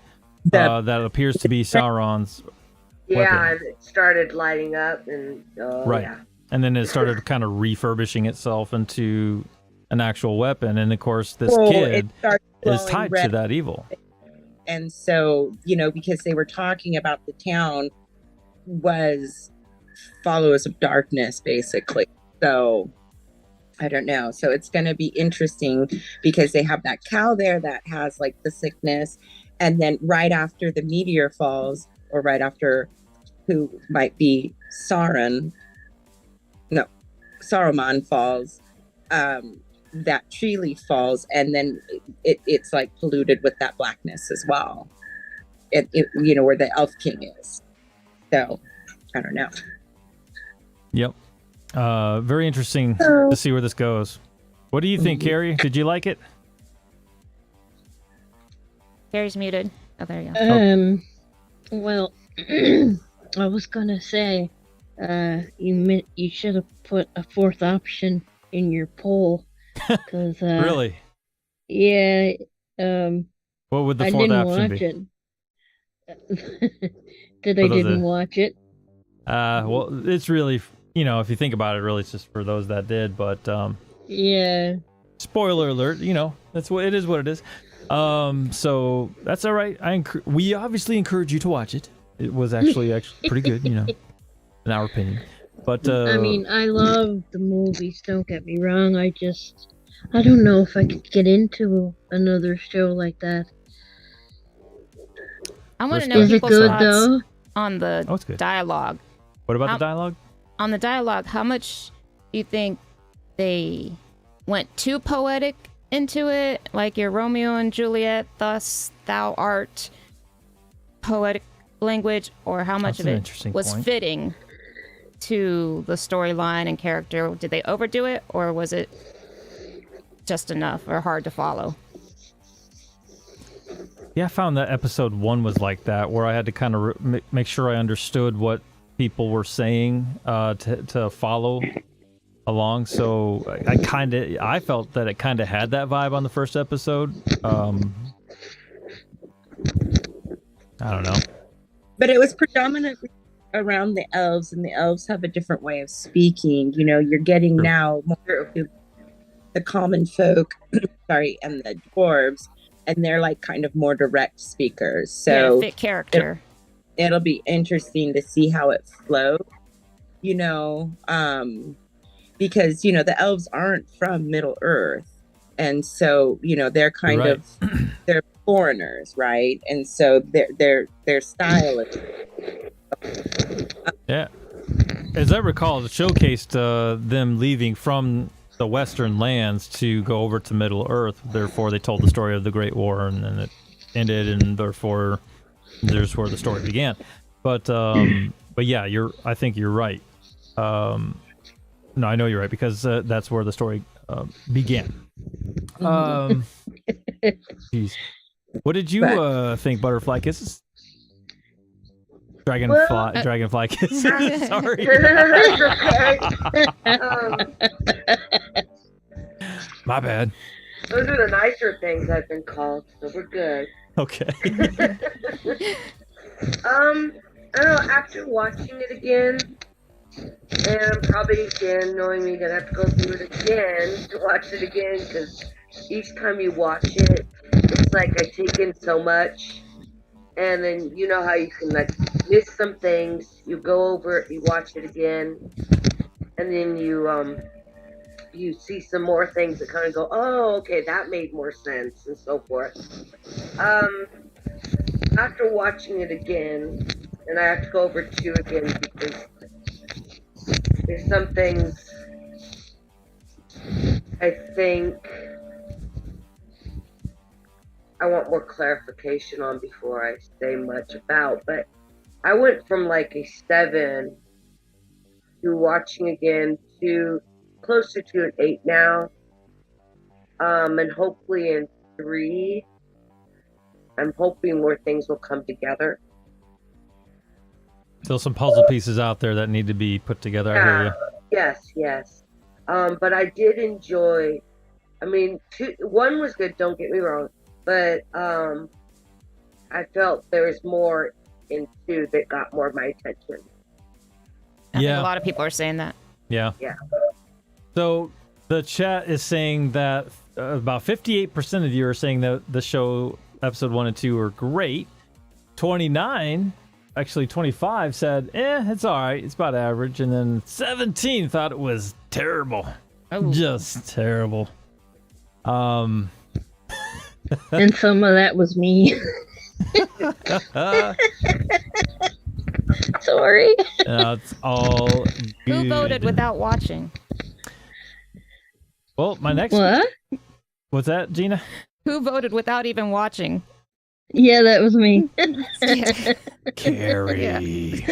that appears to be Sauron's weapon. It started lighting up, and and then it started kind of refurbishing itself into an actual weapon, and of course this kid is tied to that evil. And so, you know, because they were talking about the town was followers of darkness, basically. So I don't know. So it's going to be interesting because they have that cow there that has like the sickness. And then right after the meteor falls, or right after who might be Saruman falls, that tree leaf falls, and then it's like polluted with that blackness as well. It you know, where the elf king is. So I don't know. Yep. Very interesting to see where this goes. What do you think, Carrie? Did you like it? Carrie's muted. Oh, there you go. Well, I was gonna say, you should have put a fourth option in your poll, because really, yeah. What would the fourth option be? I didn't watch it. Well, it's really, you know, if you think about it, really, it's just for those that did. But yeah. Spoiler alert. You know, that's what it is. What it is. So that's all right. We obviously encourage you to watch it. It was actually pretty good, you know, in our opinion. But I mean, I love the movies. Don't get me wrong. I don't know if I could get into another show like that. I want to know people's thoughts on the dialogue. What about the dialogue? On the dialogue, how much do you think they went too poetic into it, like your Romeo and Juliet, thus thou art poetic language, or how much of it was fitting to the storyline and character? Did they overdo it, or was it just enough or hard to follow? Yeah, I found that episode 1 was like that, where I had to kind of make sure I understood what people were saying to follow along. So I felt that it kind of had that vibe on the first episode. I don't know. But it was predominantly around the elves, and the elves have a different way of speaking. You know, you're getting now more of the common folk, and the dwarves, and they're like kind of more direct speakers. So fit character. It'll be interesting to see how it flows, you know, because, you know, the elves aren't from Middle Earth. And so, you know, they're kind of, they're foreigners, right? And so their style is... Yeah. As I recall, it showcased them leaving from the Western lands to go over to Middle Earth. Therefore, they told the story of the Great War, and then it ended, and therefore, there's where the story began. But yeah, I think you're right. No, I know you're right, because that's where the story began. Jeez. What did you think, Butterfly Kisses? Dragonfly Kisses. Sorry. It's okay. My bad. Those are the nicer things I've been called, so we're good. Okay. I don't know, after watching it again, and probably again, knowing me, gonna have to go through it again to watch it again, because each time you watch it, it's like I take in so much, and then you know how you can like miss some things, you go over it, you watch it again, and then you see some more things that kind of go, oh, okay, that made more sense, and so forth. After watching it again, and I have to go over 2 again because there's some things I think I want more clarification on before I say much about, but I went from like a 7 to watching again to closer to an 8 now, and hopefully in 3, I'm hoping more things will come together. Still some puzzle pieces out there that need to be put together. I hear you. Yes. But I did enjoy. I mean, 1 was good. Don't get me wrong, but I felt there was more in 2 that got more of my attention. I think a lot of people are saying that. Yeah. So the chat is saying that about 58% of you are saying that the show episode 1 and 2 are great. 25 said, it's all right. It's about average. And then 17 thought it was terrible. Oh. Just terrible. And some of that was me. Sorry. It's all good. Who voted without watching? Well, my next... What? What's that, Gina? Who voted without even watching? Yeah, that was me. Carrie.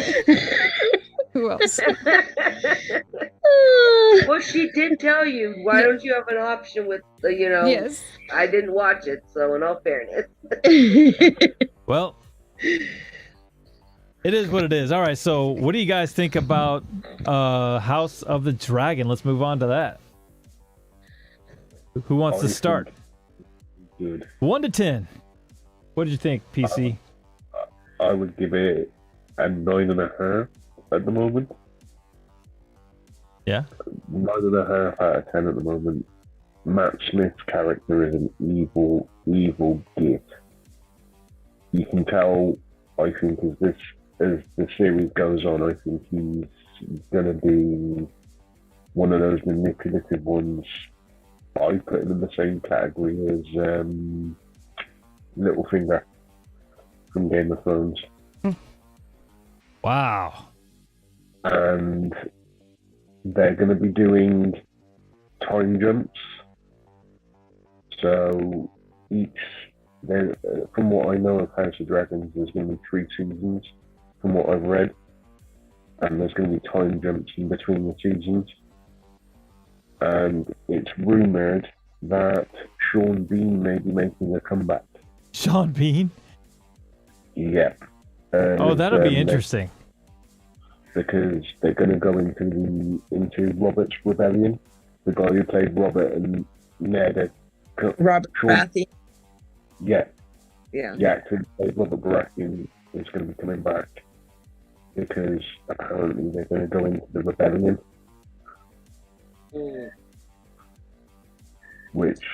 Who else? Well, she did tell you. Why don't you have an option with, Yes. I didn't watch it, so in all fairness. Well, it is what it is. All right, so what do you guys think about House of the Dragon? Let's move on to that. Who wants to start? Good. 1 to 10. What did you think, PC? I would give it a 9.5 at the moment. Yeah? 9.5 out of 10 at the moment. Matt Smith's character is an evil git. You can tell, I think, as the series goes on, I think he's going to be one of those manipulative ones. I put him in the same category as Littlefinger from Game of Thrones. Wow. And they're going to be doing time jumps. So from what I know of House of Dragons, there's going to be 3 seasons, from what I've read. And there's going to be time jumps in between the seasons. And it's rumoured that Sean Bean may be making a comeback. Sean Bean? Yep. That'll be interesting. Because they're going to go into Robert's Rebellion. The guy who played Robert and Ned. Robert Baratheon. Yeah. Yeah. The actor who played Robert Baratheon is going to be coming back. Because apparently they're going to go into the Rebellion. Which,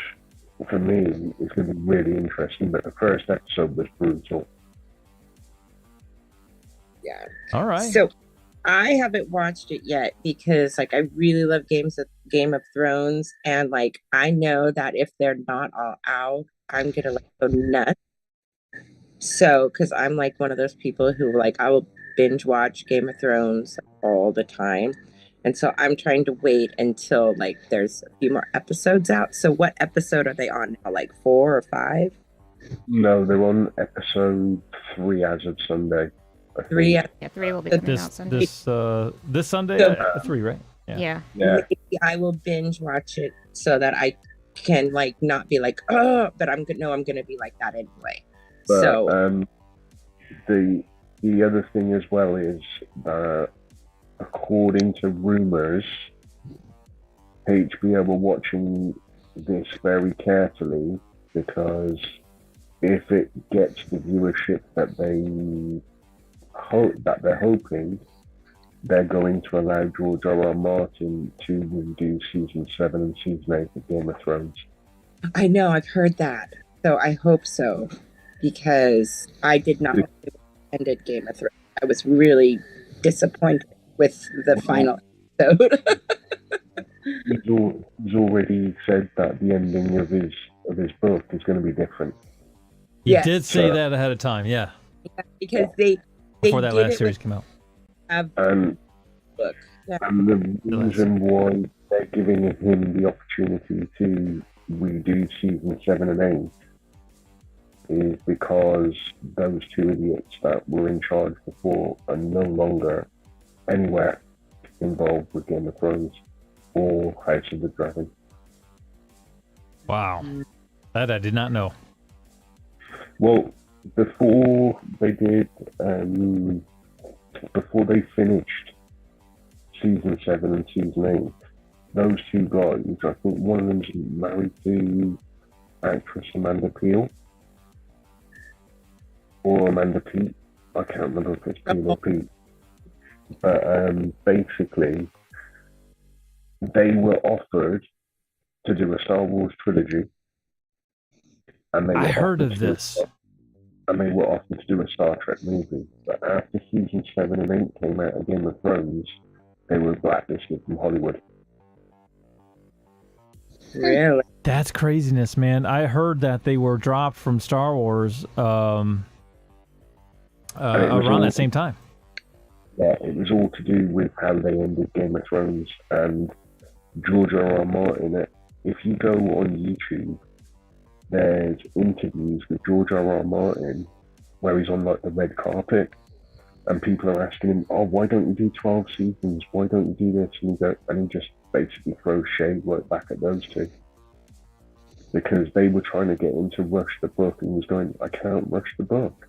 for me, is going to be really interesting. But the first episode was brutal. Yeah. All right. So, I haven't watched it yet because, I really love Game of Thrones, and I know that if they're not all out, I'm gonna go nuts. So, because I'm one of those people who I will binge watch Game of Thrones all the time. And so I'm trying to wait until there's a few more episodes out. So what episode are they on now? 4 or 5? No, they're on episode 3 as of Sunday. 3? Yeah, 3 will be coming out Sunday. This Sunday, So, 3, right? Yeah. Maybe I will binge watch it so that I can like not be like, oh, but I'm gonna be like that anyway. But So the other thing as well is that according to rumors, HBO were watching this very carefully because if it gets the viewership that they're hoping, they're going to allow George R.R. Martin to redo season 7 and season 8 of Game of Thrones. I know, I've heard that. So I hope so, because I did not ended Game of Thrones. I was really disappointed with the final episode. He's already said that the ending of his book is going to be different. He Yes. did say that ahead of time, yeah. Because they Before that did last it series with came out. And book. Yeah. And the reason why they're giving him the opportunity to redo season 7 and 8 is because those two idiots that were in charge before are no longer anywhere involved with Game of Thrones or House of the Dragon. Wow. That I did not know. Well, before they finished season 7 and season 8, those two guys, I think one of them's married to actress Amanda Peele or Amanda Pete. I can't remember if it's Peele or Pete. But basically, they were offered to do a Star Wars trilogy. And they I were heard offered of to do this. And they were offered to do a Star Trek movie. But after season 7 and 8 came out of Game of Thrones, they were blacklisted from Hollywood. Really? That's craziness, man. I heard that they were dropped from Star Wars around that same time. Yeah, it was all to do with how they ended Game of Thrones and George R.R. Martin. If you go on YouTube, there's interviews with George R.R. Martin where he's on like the red carpet and people are asking him, oh, why don't you do 12 seasons? Why don't you do this? And he just basically throws shade right back at those two. Because they were trying to get him to rush the book and he was going, I can't rush the book.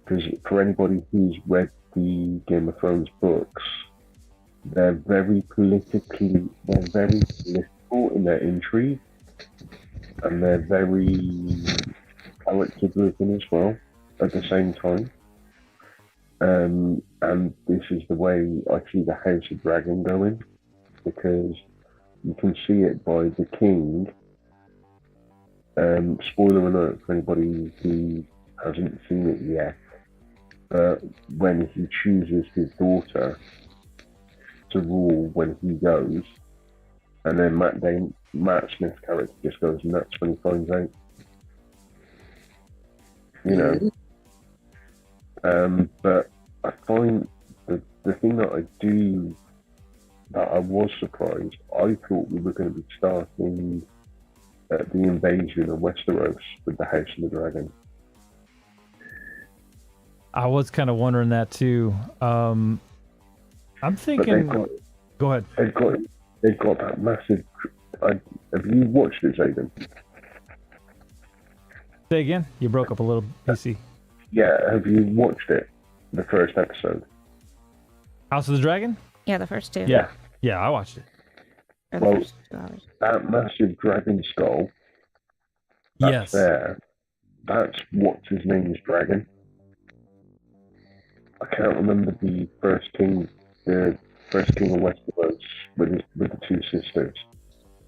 Because for anybody who's read the Game of Thrones books, they're very political in their intrigue. And they're very character driven as well at the same time. And this is the way I see the House of Dragon going, because you can see it by the king. Spoiler alert for anybody who hasn't seen it yet. When he chooses his daughter to rule when he goes, and then Matt Smith's character just goes nuts when he finds out. You know. But I find the thing that I was surprised, I thought we were going to be starting the invasion of Westeros with the House of the Dragon. I was kind of wondering that too. I'm thinking. Go ahead. They've got that massive. Have you watched it, Zaiden? Say again. You broke up a little, PC. Yeah, have you watched it? The first episode. House of the Dragon? Yeah, the first two. Yeah, I watched it. Or the Well, first 2 hours. that massive dragon skull. That's Yes. there. That's what's his name's dragon. I can't remember the first king of Westeros with the two sisters.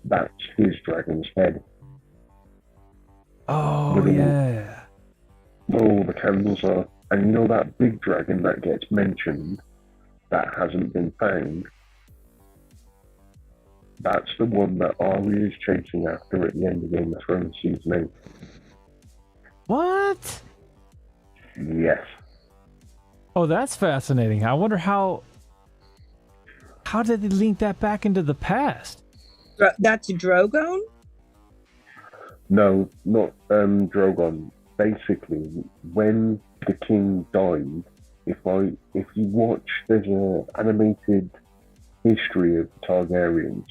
That's his dragon's head. Oh, With yeah. all the candles are. And you know that big dragon that gets mentioned that hasn't been found? That's the one that Arya is chasing after at the end of Game of Thrones season 8. What? Yes. Oh, that's fascinating. I wonder how did they link that back into the past? That's Drogon? No, not Drogon. Basically, when the king died, if you watch, there's an animated history of the Targaryens,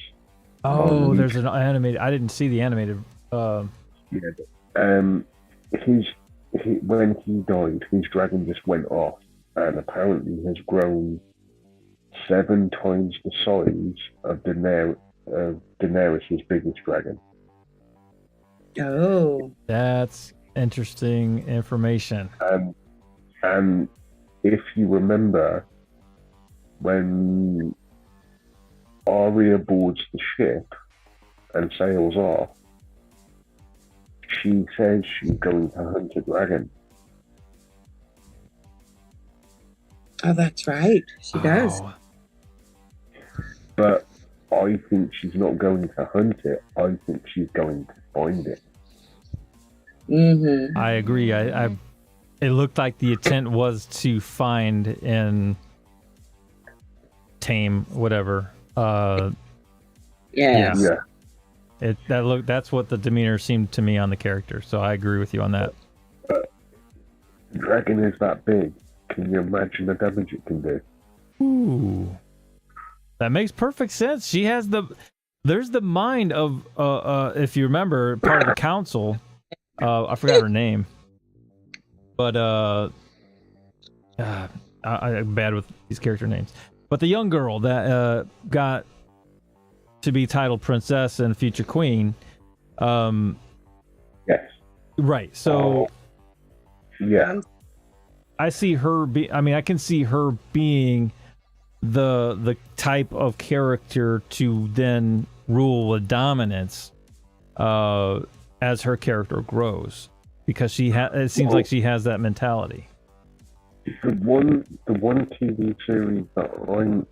Oh, there's an animated. I didn't see the animated. Yeah. When he died, his dragon just went off, and apparently has grown 7 times the size of Daenerys' biggest dragon. Oh. That's interesting information. And if you remember, when Arya boards the ship and sails off, she says she's going to hunt a dragon. Oh, that's right. She does. Oh, But I think she's not going to hunt it. I think she's going to find it. Mm-hmm. I agree. I it looked like the intent was to find and tame whatever. Yes. Yeah. That's what the demeanor seemed to me on the character. So I agree with you on that. The dragon is that big. Can you imagine the damage it can do? Ooh. That makes perfect sense. She has there's the mind of if you remember, part of the council. I forgot her name. But I'm bad with these character names. But the young girl that got to be titled princess and future queen. Yes. Right. So Yeah. I see her I can see her being the type of character to then rule with dominance as her character grows, because it seems like she has that mentality. The one TV series that I'm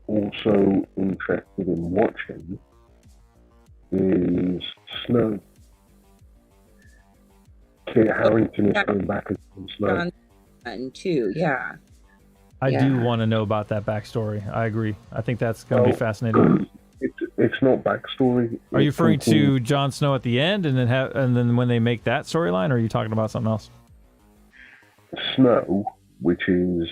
also interested in watching is Snow. Kit Harington is going back as Snow. And too, yeah. I do want to know about that backstory. I agree. I think that's going to be fascinating. It's not backstory. Are you referring to Jon Snow at the end, and then when they make that storyline, or are you talking about something else? Snow, which is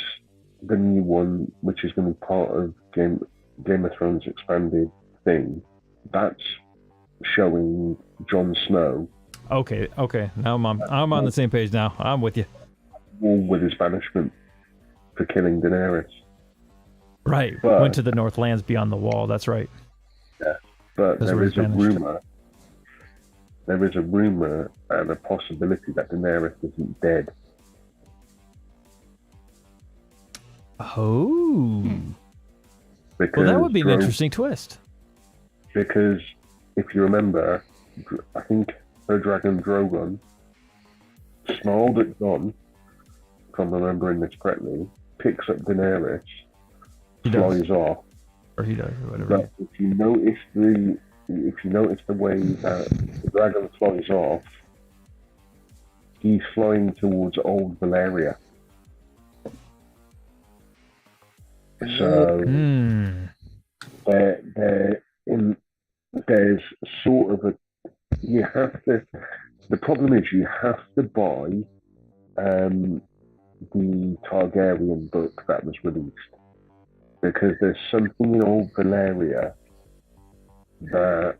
the new one, which is going to be part of Game of Thrones expanded thing, that's showing Jon Snow. Okay. Now I'm on the same page now. I'm with you. With his banishment for killing Daenerys. Right. Went to the Northlands beyond the wall. That's right. Yeah. But That's there is a rumor. There is a rumor and a possibility that Daenerys isn't dead. Oh. Because Well, that would be an interesting twist. Because if you remember, I think her dragon Drogon snarled at Jon, if I'm remembering this correctly, picks up Daenerys, flies off. Or he does, or whatever. But if you notice the way that the dragon flies off, he's flying towards Old Valyria. So there's sort of you have to. The problem is you have to buy the Targaryen book that was released, because there's something in Old Valyria that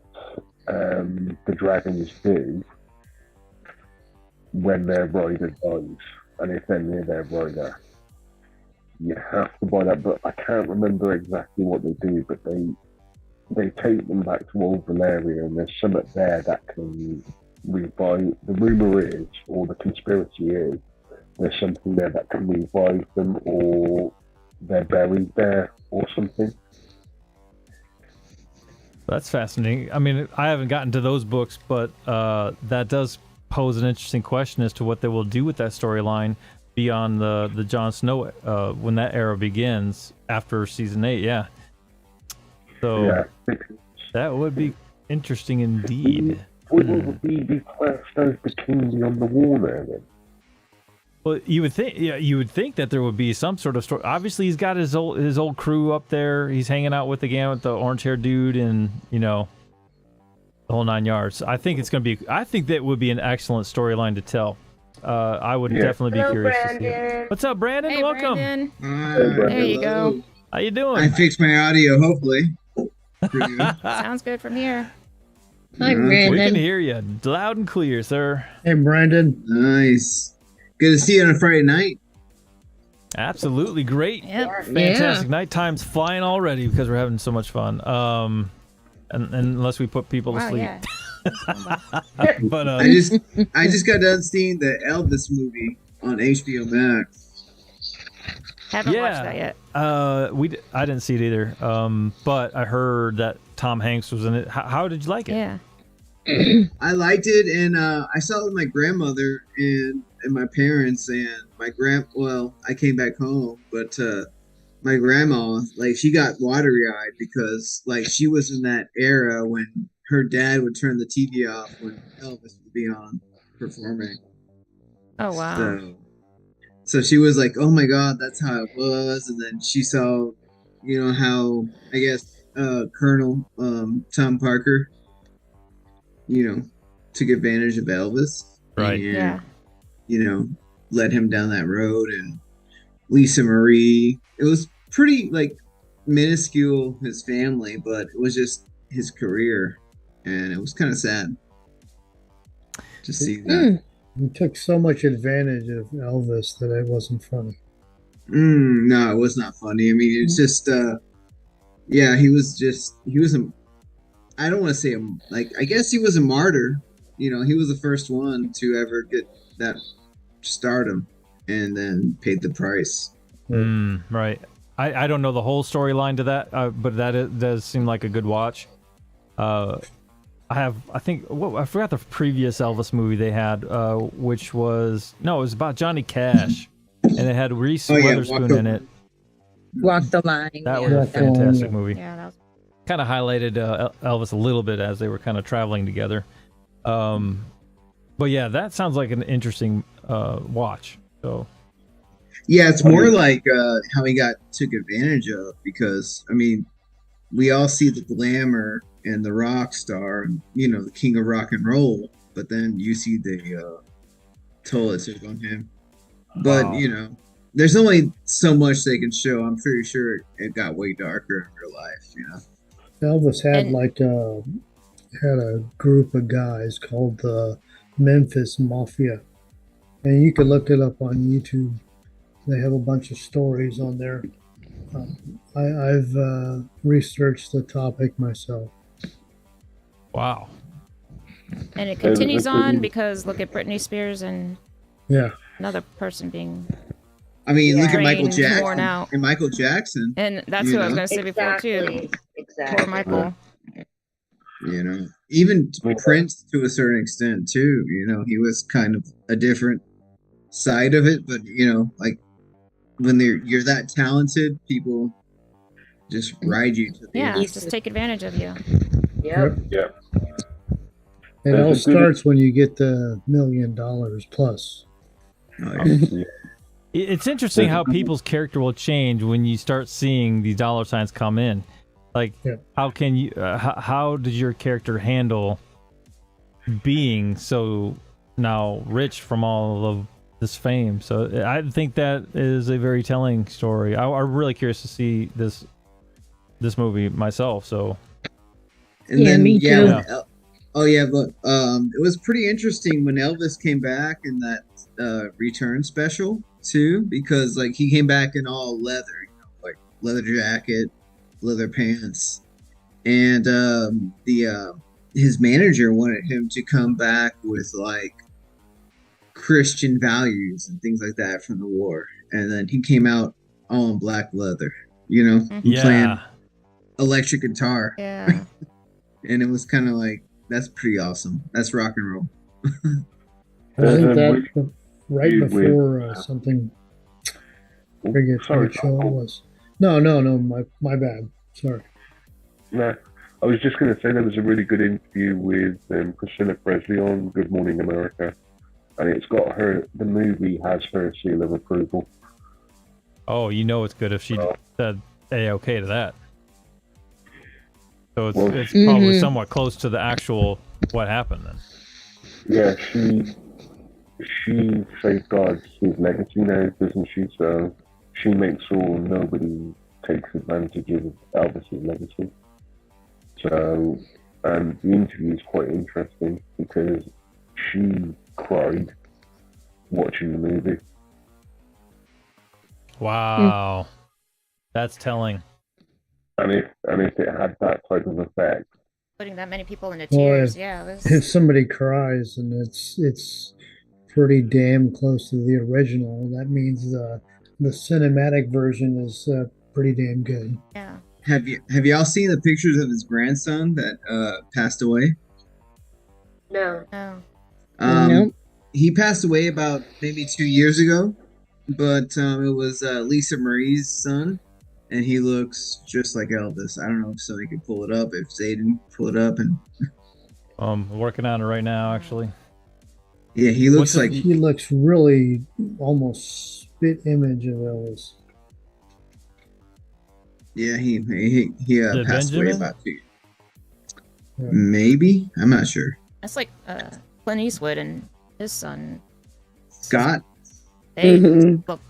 the dragons do when their rider dies, and if they're near their rider. You have to buy that book. I can't remember exactly what they do, but they take them back to Old Valyria, and there's something there that can revive. The rumor is, or the conspiracy is, there's something there that can revive them, or they're buried there, or something. That's fascinating. I mean, I haven't gotten to those books, but that does pose an interesting question as to what they will do with that storyline beyond the Jon Snow when that era begins after season 8. Yeah. So that would be interesting indeed. Wouldn't he be classed as the king beyond the wall there then? Well, you would think that there would be some sort of story. Obviously, he's got his old crew up there. He's hanging out with the orange-haired dude, and the whole 9 yards. I think it's going to be. I think that would be an excellent storyline to tell. I would definitely be curious to see it. What's up, Brandon? Hey, Welcome. Brandon. There you go. How you doing? I fixed my audio, hopefully. Pretty good. Sounds good from here. Hi, Okay. We Brandon. can hear you loud and clear, sir. Hey, Brandon. Nice. Good to see you on a Friday night. Absolutely great. Yep. Fantastic. Nighttime's flying already because we're having so much fun. And unless we put people to Wow, sleep. yeah. But I just got done seeing the Elvis movie on HBO Max. Haven't watched that yet. I didn't see it either. But I heard that Tom Hanks was in it. How did you like it? Yeah. I liked it, and I saw it with my grandmother and my parents, and I came back home, but my grandma, like, she got watery-eyed because, like, she was in that era when her dad would turn the TV off when Elvis would be on performing. Oh wow. So she was like, "Oh my God, that's how it was." And then she saw, how I guess Colonel Tom Parker, took advantage of Elvis, Right. And, Yeah. led him down that road. And Lisa Marie, it was pretty like minuscule, his family, but it was just his career, and it was kind of sad to see that. He took so much advantage of Elvis that it wasn't funny. No, it was not funny. I mean, it's just, he was I don't want to say I guess he was a martyr. He was the first one to ever get that stardom and then paid the price. Right. I don't know the whole storyline to that, but does seem like a good watch. I forgot the previous Elvis movie they had, which was, it was about Johnny Cash, and it had Reese Witherspoon in it. Walk the line. That was a fantastic Yeah. movie. Yeah, that was Kind of highlighted Elvis a little bit as they were kind of traveling together. But yeah, that sounds like an interesting watch. So Yeah, it's more like how he took advantage of, because I mean, we all see the glamour and the rock star, the king of rock and roll, but then you see the toll it took on him. But there's only so much they can show. I'm pretty sure it got way darker in real life. Elvis had And- had a group of guys called the Memphis Mafia, and you can look it up on YouTube. They have a bunch of stories on there. I've researched the topic myself. wow. and it continues on because look at Britney Spears and Yeah, another person being, I mean, look at Michael Drained, worn Jackson. out. And Michael Jackson, and that's You who I was know? going to say before too. Poor Michael. even Prince to a certain extent too. He was kind of a different side of it, but like when you're that talented, people just ride you to the Yeah, end. just take advantage of you. Yep. Yeah. it all There's a good- starts when you get the $1 million plus. Oh, yeah. It's interesting how people's character will change when you start seeing these dollar signs come in. Like, Yeah. how can you? How did your character handle being so now rich from all of this fame? So I think that is a very telling story. I'm really curious to see this movie myself. So And Yeah, then, me yeah, too. when but it was pretty interesting when Elvis came back in that return special too, because like he came back in all leather, like leather jacket, leather pants, and his manager wanted him to come back with like Christian values and things like that from the war, and then he came out all in black leather, playing electric guitar. Yeah. And it was kind of like, that's pretty awesome. That's rock and roll. I think There's that right you before something. I forget Sorry, what show it Michael. was. No, my bad. Sorry. No, I was just going to say there was a really good interview with Priscilla Presley on Good Morning America, and it's got the movie has her seal of approval. oh, it's good if she said A-okay to that. So it's probably somewhat close to the actual what happened then. Yeah, she safeguards his legacy now, doesn't she? So she makes sure nobody takes advantage of Elvis's legacy. So, the interview is quite interesting because she cried watching the movie. Wow. That's telling. And if it had that type of effect, Putting that many people into Well, tears, if, yeah. It was... if somebody cries and it's pretty damn close to the original, that means the cinematic version is pretty damn good. Yeah. Have y'all seen the pictures of his grandson that passed away? No. No. Nope. He passed away about maybe 2 years ago, but it was Lisa Marie's son, and he looks just like Elvis. I don't know if somebody can pull it up, if Zaiden pull it up, and Working on it right now, actually. yeah, he looks like He looks really almost spit image of Elvis. yeah, he it passed away Benjamin? about 2 years. Yeah. Maybe, I'm not sure. That's like Clint Eastwood and his son. Scott, They Mhm. look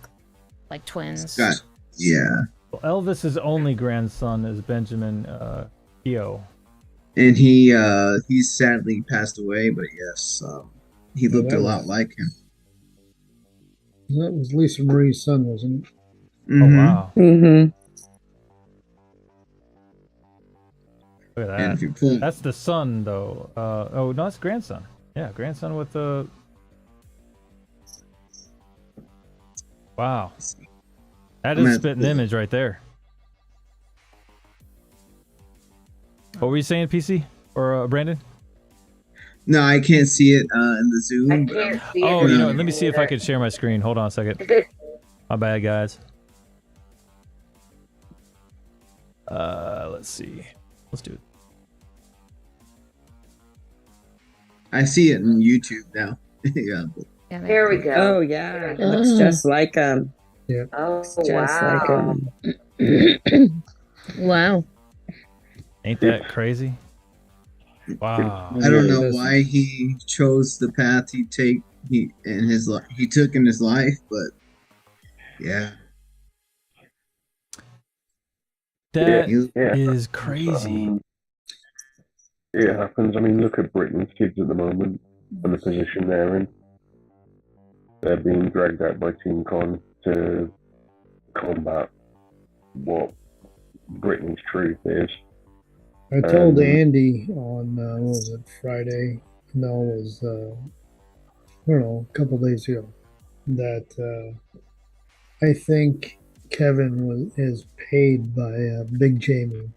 like twins. Scott, yeah, Well, Elvis's only grandson is Benjamin Keogh. and he sadly passed away, but yes, he looked that a lot was- like him. That was Lisa Marie's son, wasn't it? Oh, Mhm. wow. Mm-hmm. Look at And that. if you pull, That's the son, though. Oh, no, it's grandson. Yeah, grandson with the... Wow. That I'm is at spitting the- image right there. What were you saying, PC? Or Brandon? no, I can't see it in the I Zoom. But can't see it. Oh, you know, Yeah. let me see if I can share my screen. Hold on a second. My bad, guys. Let's see. Let's do it. I see it in YouTube now. Yeah, but Yeah, they- Here we go. Oh yeah, it looks Oh. just like Oh, just like wow. Wow. Ain't that crazy? Wow. I don't know Yeah. why he chose the path he took in his life, but yeah, That Yeah. is crazy. It happens. I mean, look at Britain's kids at the moment and the position they're in. They're being dragged out by Team Con to combat what Britain's truth is. I told Um, Andy on what was it, Friday? No, it was I don't know, a couple days ago, that I think Kevin is paid by Big Jamie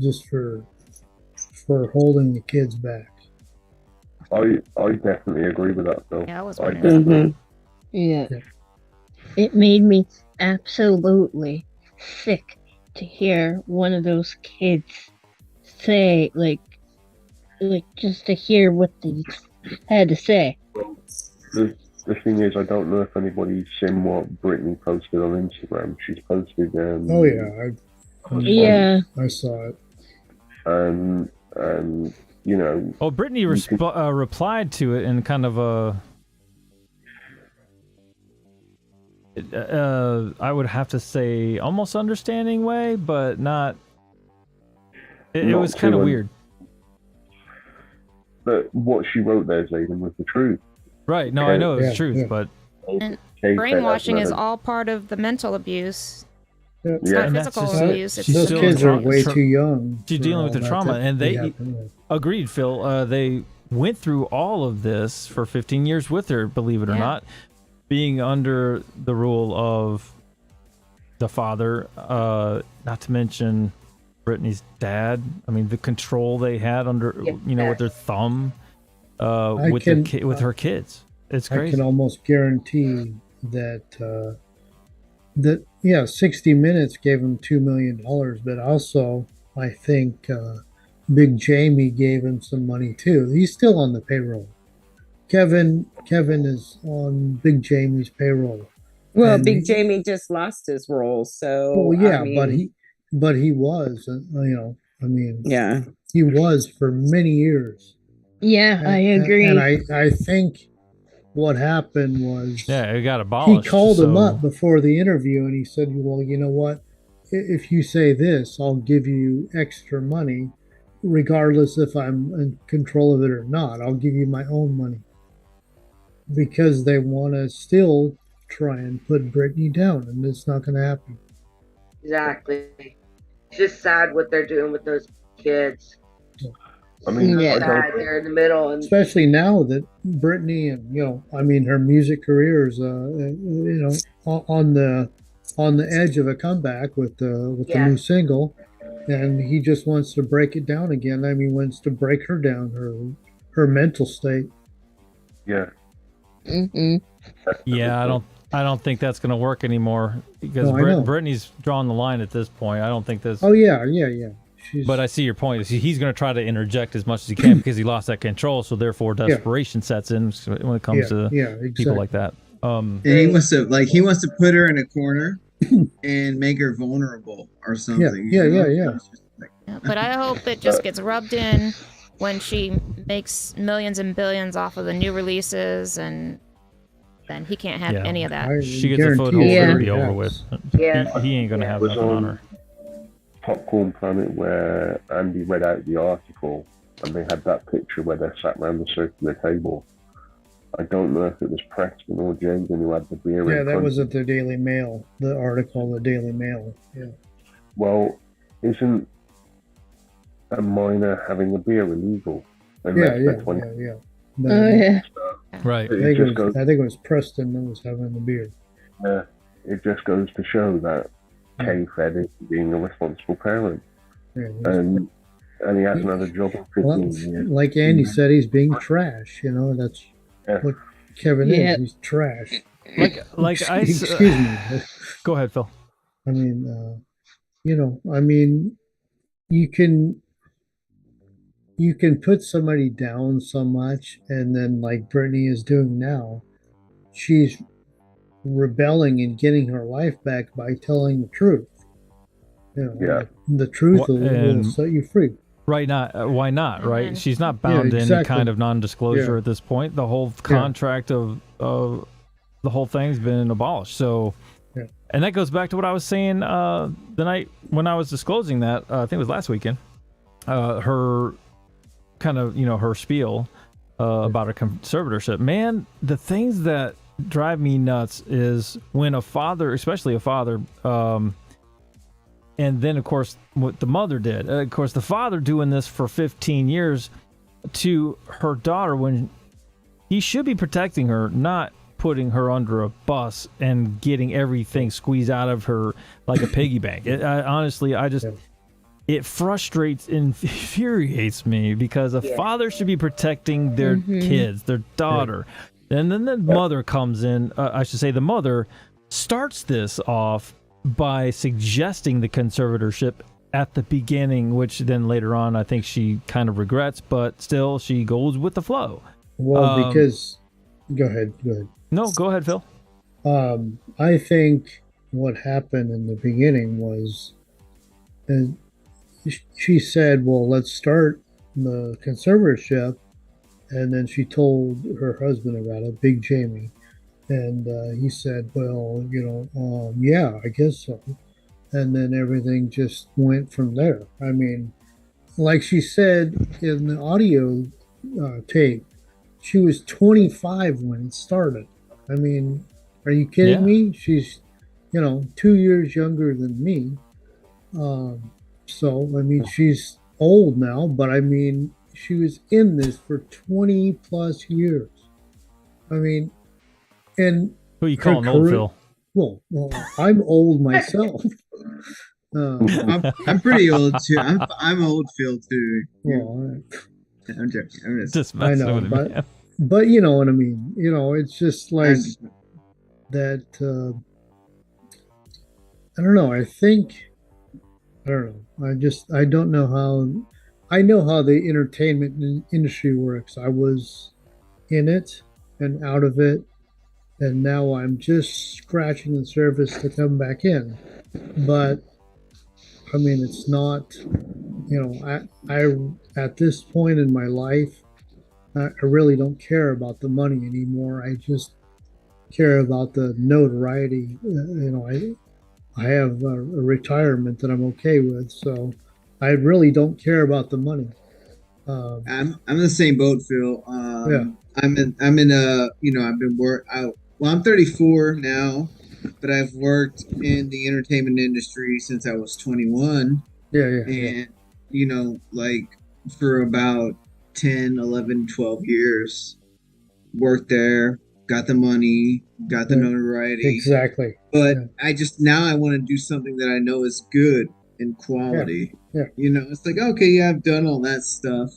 just for holding the kids back. I definitely agree with that, Phil. Yeah, I was I wondering. definitely- Mhm. Yeah. Yeah. It made me absolutely sick to hear one of those kids say, like just to hear what they had to say. The thing is, I don't know if anybody's seen what Brittany posted on Instagram. She's posted. Oh yeah, Yeah. I saw it. And you know, Oh, Brittany replied to it in kind of a... I would have to say almost understanding way, but not... It Not was kind of too weird. but what she wrote there, Zaiden, was the truth. Right, no, I know it's Yeah, truth, yeah. but... And Kay said brainwashing that is never- all part of the mental abuse. Yeah. It's Yeah. not And that's physical just it. abuse. It's She's Those still in kids are trauma. way too young. She's for dealing all with the that trauma, to and be they happening. agreed, Phil. They went through all of this for 15 years with her, believe it or Yeah. not, being under the rule of the father, not to mention Brittany's dad. I mean, the control they had under, with their thumb, with her kids. It's I crazy. can almost guarantee that 60 Minutes gave him $2 million, but also I think Big Jamie gave him some money too. He's still on the payroll. Kevin is on Big Jamie's payroll. Well, And Big Jamie just lost his role, so Well, yeah, I mean, but he was, I mean, yeah. he was for many years. Yeah, I And- agree. And I think what happened was Yeah, it got he abolished. called him so- up before the interview and he said, well, you know what? If you say this, I'll give you extra money. regardless if I'm in control of it or not, I'll give you my own money because they want to still try and put Britney down, and it's not going to happen. Exactly. It's just sad what they're doing with those kids. I mean, Yeah. Sad. They're in the middle, and Especially now that Britney and I mean, her music career is on the edge of a comeback with the new single, and he just wants to break it down again. I mean, wants to break her down, her mental state. yeah. Mm-hmm. Yeah, I don't think that's going to work anymore because No, I know. Brittany's drawn the line at this point. I don't think this. Oh yeah. But I see your point. He's going to try to interject as much as he can because he lost that control. So therefore, desperation sets in when it comes to exactly. people like that. And he wants to put her in a corner and make her vulnerable or something. Yeah. Yeah, but I hope it just gets rubbed in when she makes millions and billions off of the new releases, and then he can't have any of that. She gets a foothold, it'll be over with. Yeah. He ain't going to have nothing on her. Popcorn Planet where Andy read out the article and they had that picture where they're sat around the circular table. I don't know if it was Preston or Jaden who had the beer. Yeah, that was at the Daily Mail, the article, the Daily Mail. Yeah. Well, isn't a minor having a beer illegal? Yeah. Oh yeah. Right. I think it was Preston that was having the beer. Yeah, it just goes to show that K-Fed is being a responsible parent. Yeah, And he hasn't had a job in 15 years. like Andy said, he's being trash. That's what Kevin is. He's trash. Excuse me. Go ahead, Phil. I mean, you can put somebody down so much, and then like Brittany is doing now, she's rebelling and getting her life back by telling the truth. The truth will set you free. Right, why not, right? Mm-hmm. She's not bound to any kind of non-disclosure at this point. The whole contract of the whole thing's been abolished. So, and that goes back to what I was saying the night when I was disclosing that, I think it was last weekend, her kind of, her spiel about her conservatorship. Man, the things that drive me nuts is when a father, especially a father, and then of course what the mother did, of course the father doing this for 15 years to her daughter when he should be protecting her, not putting her under a bus and getting everything squeezed out of her like a piggy bank. Honestly, it frustrates and infuriates me because a father should be protecting their kids, their daughter. And then the mother comes in, I should say the mother starts this off by suggesting the conservatorship at the beginning, which then later on I think she kind of regrets, but still she goes with the flow. Well, because... Go ahead. No, go ahead, Phil. I think what happened in the beginning was she said, well, let's start the conservatorship. And then she told her husband about it, Big Jamie. And he said, well, yeah, I guess so. And then everything just went from there. I mean, like she said in the audio tape, she was 25 when it started. I mean, are you kidding me? She's, 2 years younger than me. So, I mean, she's old now, but I mean, she was in this for 20 plus years. I mean, and who you calling old, Phil? Well, I'm old myself. I'm pretty old too. I'm old, Phil too. Well, I'm joking. Just messing with but, him. But you know what I mean. It's just like that. I don't know. I don't know. I don't know how. I know how the entertainment industry works. I was in it and out of it, and now I'm just scratching the surface to come back in. But I mean, it's not. I at this point in my life, I really don't care about the money anymore. I just care about the notoriety. I have a retirement that I'm okay with, so I really don't care about the money. I'm in the same boat, Phil. Yeah. I'm in a I've been I'm 34 now, but I've worked in the entertainment industry since I was 21, Yeah. and like for about 10, 11, 12 years, worked there, got the money, got the notoriety. Exactly. But I just now I want to do something that I know is good and quality. Yeah. It's like, okay, yeah, I've done all that stuff.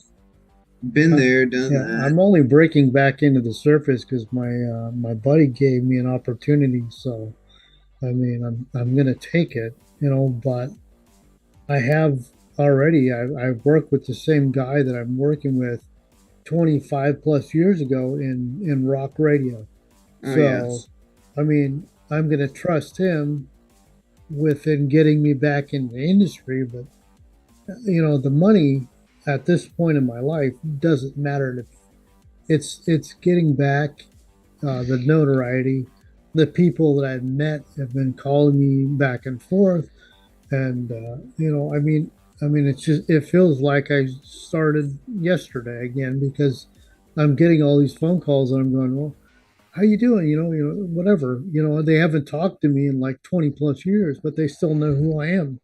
Been there, done that. I'm only breaking back into the surface because my buddy gave me an opportunity. So, I mean, I'm gonna take it, But I have already. I've worked with the same guy that I'm working with 25 plus years ago in rock radio. Oh, So, yes. I mean, I'm gonna trust him within getting me back in the industry, but the money at this point in my life doesn't matter. It's getting back the notoriety. The people that I've met have been calling me back and forth, and I mean, it feels like I started yesterday again because I'm getting all these phone calls and I'm going, well, how you doing? Whatever. They haven't talked to me in like 20 plus years, but they still know who I am,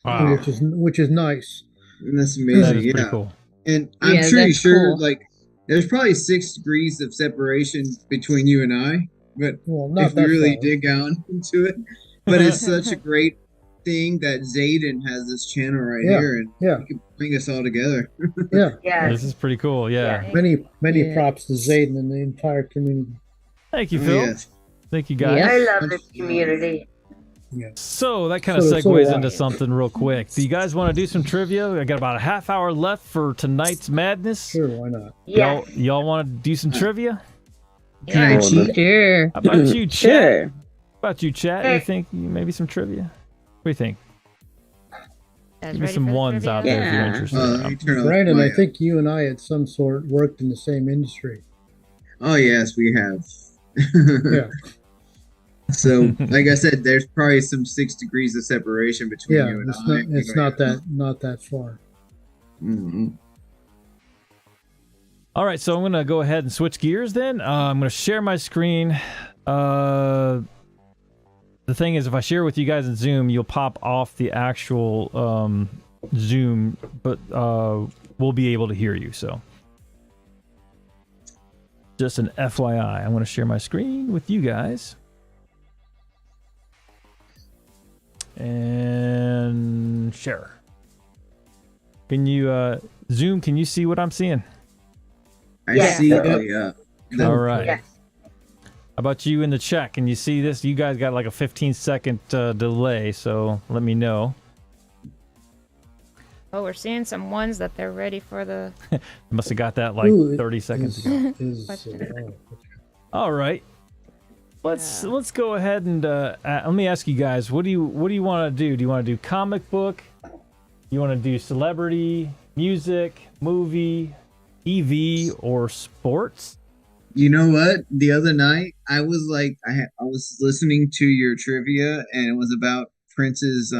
Wow. which is nice. And that's That amazing. is pretty cool. And I'm Yeah, pretty that's sure, cool. like, there's probably 6 degrees of separation between you and I. But Well, not if we that really far. dig down into it, but it's such a great thing that Zaiden has this channel right here, and Yeah. he can bring us all together. Yeah. Yeah. This is pretty cool. Yeah. Many Yeah. props to Zaiden and the entire community. Thank you, Oh, Phil. yes. Thank you, guys. Yeah. I love this community. So that kind of So segues do I. into something real quick. Do you guys want to do some trivia? I got about a half hour left for tonight's madness. Sure, why not? Yes. Y'all want to do some trivia? Can I Yeah. cheat? Sure. How about you, chat? Sure. How about you, chat? You think maybe some trivia? What do you think? Guys Give me ready some for the ones trivia? out there if you're Yeah. interested. Let me turn off Brandon, my- I think you and I at some sort worked in the same industry. Oh, yes, we have. Yeah. So, like I said, there's probably some 6 degrees of separation between Yeah, you and it's I. not it's not that far. Mm-hmm. All right, so I'm going to go ahead and switch gears then. I'm going to share my screen. The thing is, if I share with you guys in Zoom, you'll pop off the actual Zoom, but we'll be able to hear you. So just an FYI, I'm going to share my screen with you guys. And share. Can you, Zoom, can you see what I'm seeing? I Yes. see. Yep. Oh, yeah. All right. Yes. How about you in the chat? Can you see this? You guys got like a 15-second delay, so let me know. Oh, we're seeing some ones that they're ready for the. Must have got that like Ooh, 30 seconds ago. All right. Let's go ahead and let me ask you guys, what do you want to do? Do you want to do comic book? You want to do celebrity, music, movie, TV, or sports? You know what? The other night, I was like, I was listening to your trivia, and it was about Prince's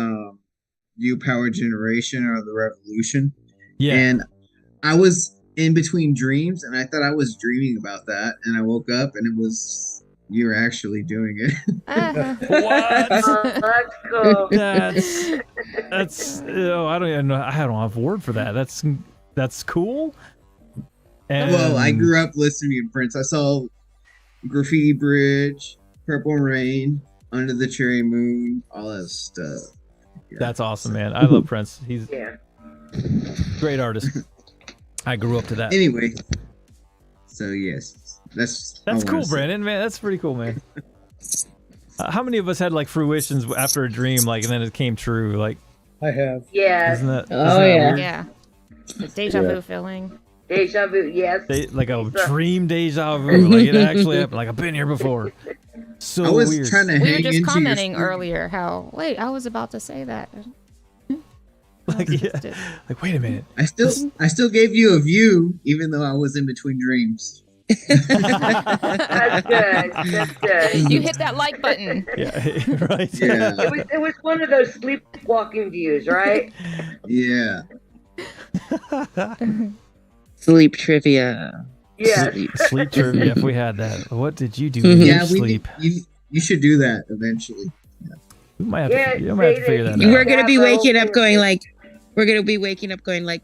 "You Power Generation" or "The Revolution." Yeah. And I was in between dreams, and I thought I was dreaming about that, and I woke up, and it was you're actually doing it. What? Oh, that's cool. That's I don't even know. I don't have a word for that. That's cool. And Well, I grew up listening to Prince. I saw Graffiti Bridge, Purple Rain, Under the Cherry Moon, all that stuff. Yeah. That's awesome, man. I love Prince. He's Yeah. a great artist. I grew up to that. Anyway, so yes, that's Cool, Brandon. Man, that's pretty cool, man. How many of us had like fruitions after a dream, like, and then it came true? Like, I have. Yeah. isn't that? Oh, isn't that yeah. weird? Yeah. The deja vu feeling. Deja vu. Yes. Like a dream deja vu. Like it actually happened. Like I've been here before. So I was weird. trying to We were hang just into commenting your earlier how, wait, I was about to say that. Like, yeah. Like, wait a minute. I still gave you a view, even though I was in between dreams. That's good. That's good. You hit that like button. Yeah, right. Yeah. It was one of those sleepwalking views, right? Yeah. Sleep trivia. Yes. Sleep trivia. If we had that, what did you do Mhm. in your Yeah, sleep? you should do that eventually. We might have, Yeah, to, you might have to figure that Zaiden, out. We're gonna be Yeah, the whole waking up thing going is- like,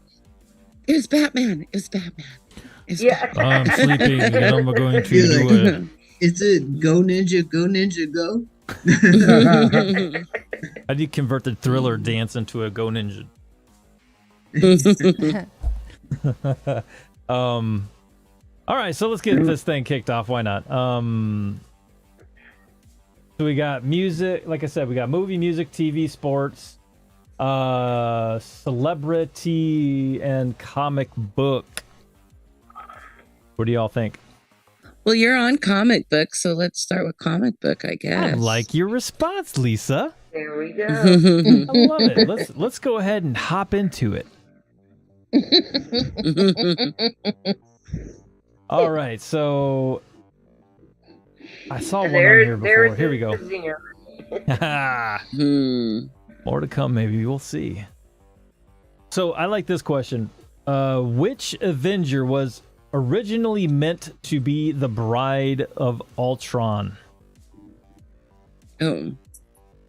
it was Batman. It was Batman. It was Yeah. I'm sleeping and I'm going to You're do like, it. Is it go ninja, go? How do you convert the Thriller dance into a Go Ninja? All right, so let's get this thing kicked off. Why not? So we got music. Like I said, we got movie, music, TV, sports, celebrity, and comic book. What do y'all think? Well, you're on comic book, so let's start with comic book, I guess. I like your response, Lisa. There we go. I love it. Let's go ahead and hop into it. All right, so I saw one on here before. Here we go. More to come, maybe. We'll see. So I like this question. Which Avenger was originally meant to be the bride of Ultron? Oh.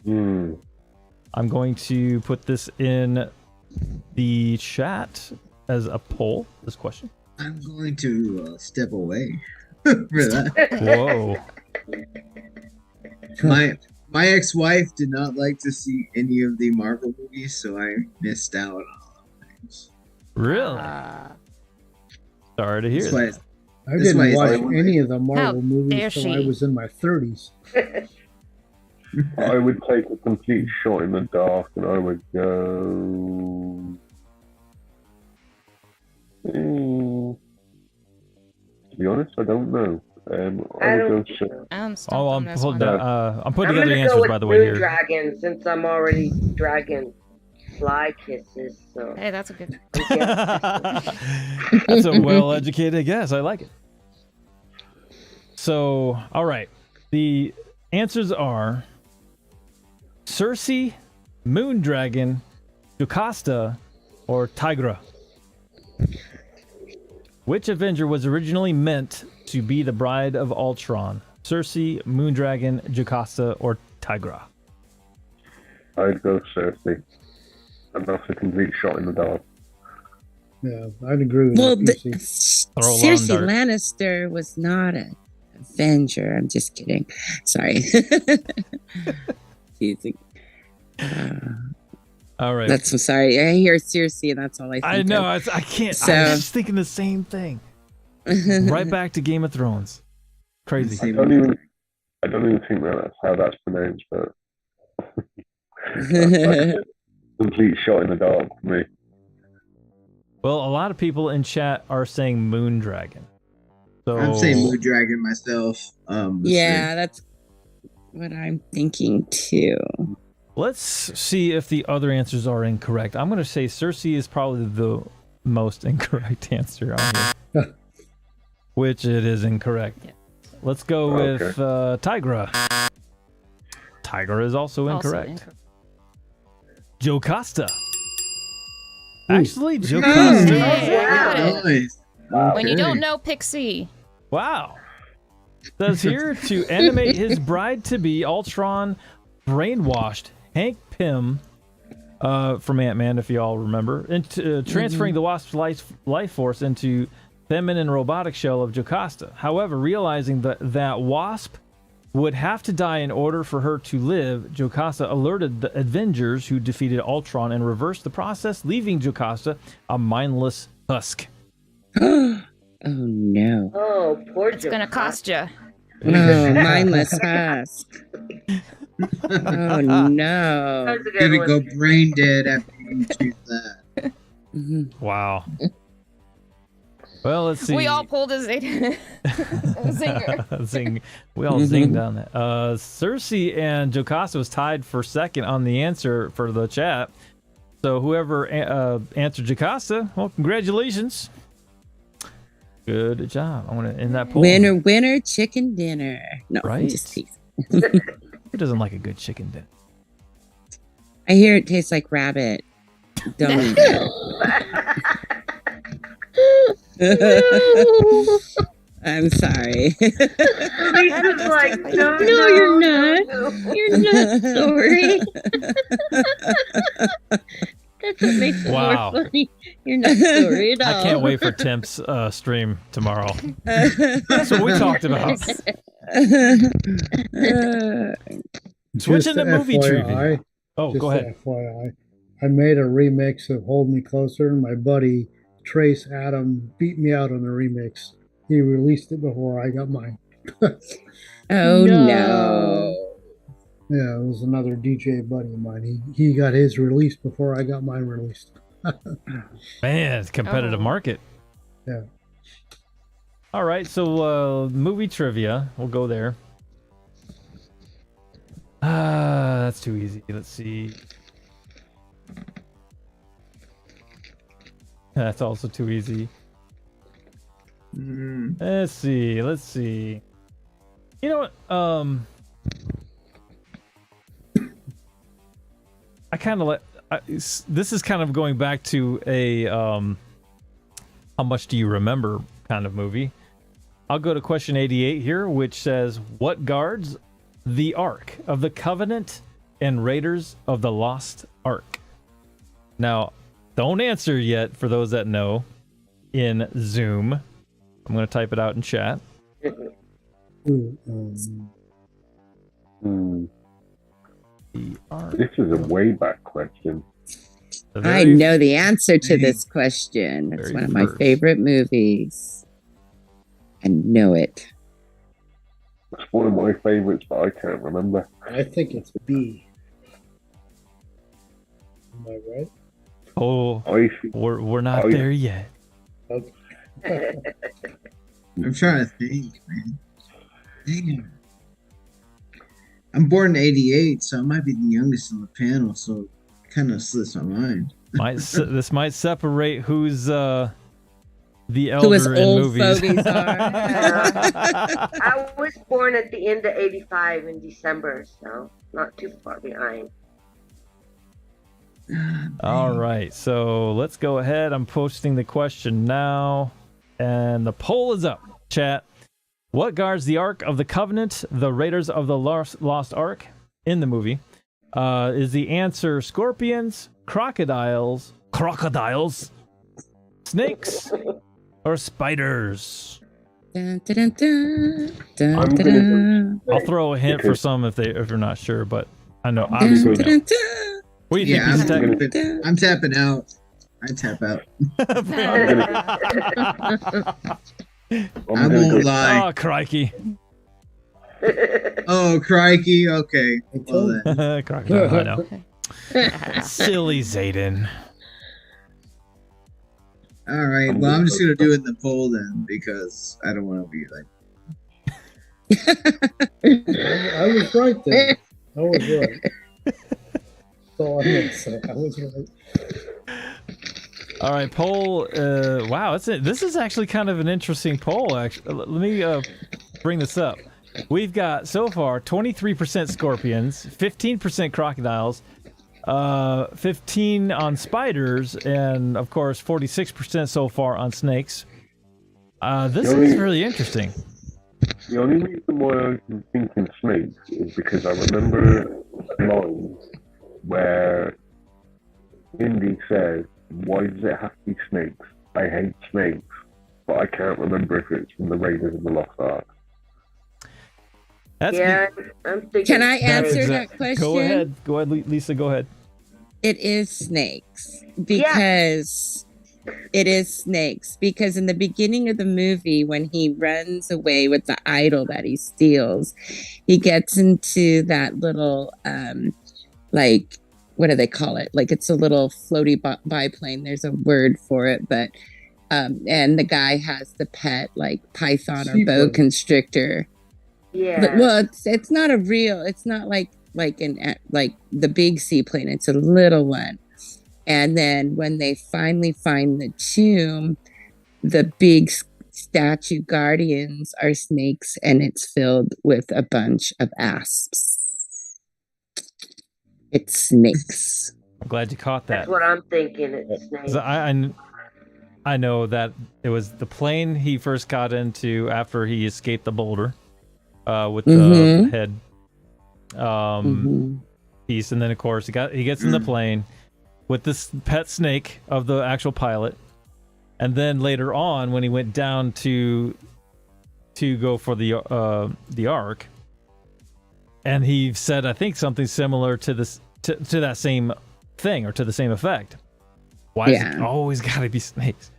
I'm going to put this in the chat as a poll, this question. I'm going to step away for that. Whoa. My ex-wife did not like to see any of the Marvel movies, so I missed out on all of things. Really? Sorry to hear That's why that. I That's why didn't it's watch like- any of the How Marvel movies dare till I she. was in my 30s. I would take a complete shot in the dark, and I would go. To be honest, I don't know. I would go. I'm stumped Oh, on I'm this putting one. I'm putting I'm together gonna answers, go with by the way, Moon here. Dragon since I'm already dragon fly kisses. So Hey, that's a good. That's a well-educated guess. I like it. So, all right. The answers are Cersei, Moondragon, Jocasta, or Tigra. Which Avenger was originally meant to be the bride of Ultron? Cersei, Moondragon, Jocasta, or Tigra? I'd go Cersei. And that's a complete shot in the dark. Yeah, I'd agree with Well, that, PC. Throw a lawn Cersei dart. Lannister was not an Avenger. I'm just kidding. Sorry. Teasing. All right. I'm sorry. I hear Cersei, and that's all I think. I know. of. I can't. So- I was just thinking the same thing. Right back to Game of Thrones. Crazy. I don't even think that's how that's pronounced, but complete shot in the dark for me. Well, a lot of people in chat are saying Moondragon. So I'm saying Blue Dragon myself. Yeah, that's what I'm thinking too. let's see if the other answers are incorrect. I'm going to say Cersei is probably the most incorrect answer on here. Which it is incorrect. Yeah. Let's go with Tigra. Tigra is also incorrect. Jocasta. Actually, Jocasta. Yeah. Nice. When you don't know Pixie. Wow. Says here to animate his bride-to-be, Ultron brainwashed Hank Pym from Ant-Man, if you all remember, into transferring the Wasp's life force into feminine robotic shell of Jocasta. However, realizing that Wasp would have to die in order for her to live, Jocasta alerted the Avengers who defeated Ultron and reversed the process, leaving Jocasta a mindless husk. Oh no. Oh, poor It's gonna cost you. Oh, mindless husk. Oh no. That's a Did good it one. go brain dead after you choose that? Wow. Well, let's see. We all pulled a zinger. Zing. We all zinged on that. Cersei and Jocasta was tied for second on the answer for the chat. So whoever answered Jocasta, well, congratulations. Good job. I want to end that poll. Winner, winner, chicken dinner. No, I'm Right? just teasing. Who doesn't like a good chicken dinner? I hear it tastes like rabbit. Don't eat it. I'm sorry. Lisa's like, no, No, you're not. no. You're not sorry. That's what makes it Wow. more funny. You're not sorry at all. I can't wait for Temp's stream tomorrow. That's what we talked about. Switching to movie trivia. Oh, just go ahead. FYI, I made a remix of "Hold Me Closer," and my buddy Trace Adam beat me out on the remix. He released it before I got mine. Oh No. no. Yeah, it was another DJ buddy of mine. He got his released before I got mine released. Man, it's a competitive Oh. market. Yeah. All right, so movie trivia. We'll go there. That's too easy. Let's see. That's also too easy. Let's see. You know what? I kind of this is kind of going back to a how much do you remember kind of movie. I'll go to question 88 here, which says, what guards the Ark of the Covenant and Raiders of the Lost Ark? Now, don't answer yet for those that know in Zoom. I'm going to type it out in chat. Ooh, The Ark. This is a way back question. The I very know the answer to this question. It's very one of my first. favorite movies. I know it. It's one of my favorites, but I can't remember. I think it's B. Am I right? Oh, I we're not Oh, yeah. there yet. Okay. I'm trying to think, man. Damn. I'm born in '88, so I might be the youngest on the panel, so it kind of slips my mind. This might separate who's the Who elder his in old movies. fogies are. I was born at the end of '85 in December, so not too far behind. All right, so let's go ahead. I'm posting the question now, and the poll is up. Chat. What guards the Ark of the Covenant, the Raiders of the Lost Ark in the movie? Is the answer scorpions, crocodiles, snakes, or spiders? Dun, dun, dun, dun, I'm dun, gonna dun. I'll throw a hint for Because- some if you're not sure, but I know Dun, obviously we dun, know. dun, What do you Yeah, think? I'm, Beast tapping, I'm tapping out. I tap out. I I'm won't gonna go, lie. Oh, crikey. Oh, crikey. Okay. I Well, told then. Crocodile, I know. Silly Zaiden. All right. Well, I'm just going to do it in the poll then because I don't want to be like. I was right there. I was right. That's all I'm going to say. I was right. All right, poll. Wow, this is actually kind of an interesting poll. Actually, let me bring this up. We've got so far 23% scorpions, 15% crocodiles, 15 on spiders, and of course 46% so far on snakes. This is really interesting. the only reason why I'm thinking snakes is because I remember a line where Indy says, "Why does it have to be snakes? I hate snakes." But I can't remember if it's from the Raiders of the Lost Ark. That's Yeah, I'm thinking. Can I that's answer exact- that question? Go ahead, Lisa. Go ahead. It is snakes because it is snakes because in the beginning of the movie when he runs away with the idol that he steals, he gets into that little like what do they call it? Like it's a little floaty biplane. There's a word for it, but and the guy has the pet like python or boa Seaplane. constrictor. Yeah. But, well, it's not a real. It's not like the big seaplane. It's a little one. And then when they finally find the tomb, the big statue guardians are snakes, and it's filled with a bunch of asps. It's snakes. I'm glad you caught that. That's what I'm thinking. It's 'Cause snakes. I know that it was the plane he first got into after he escaped the boulder with the head piece, and then of course he gets in the plane with this pet snake of the actual pilot, and then later on when he went down to go for the ark, and he said I think something similar to this to that same thing or to the same effect. Why is it always got to be snakes?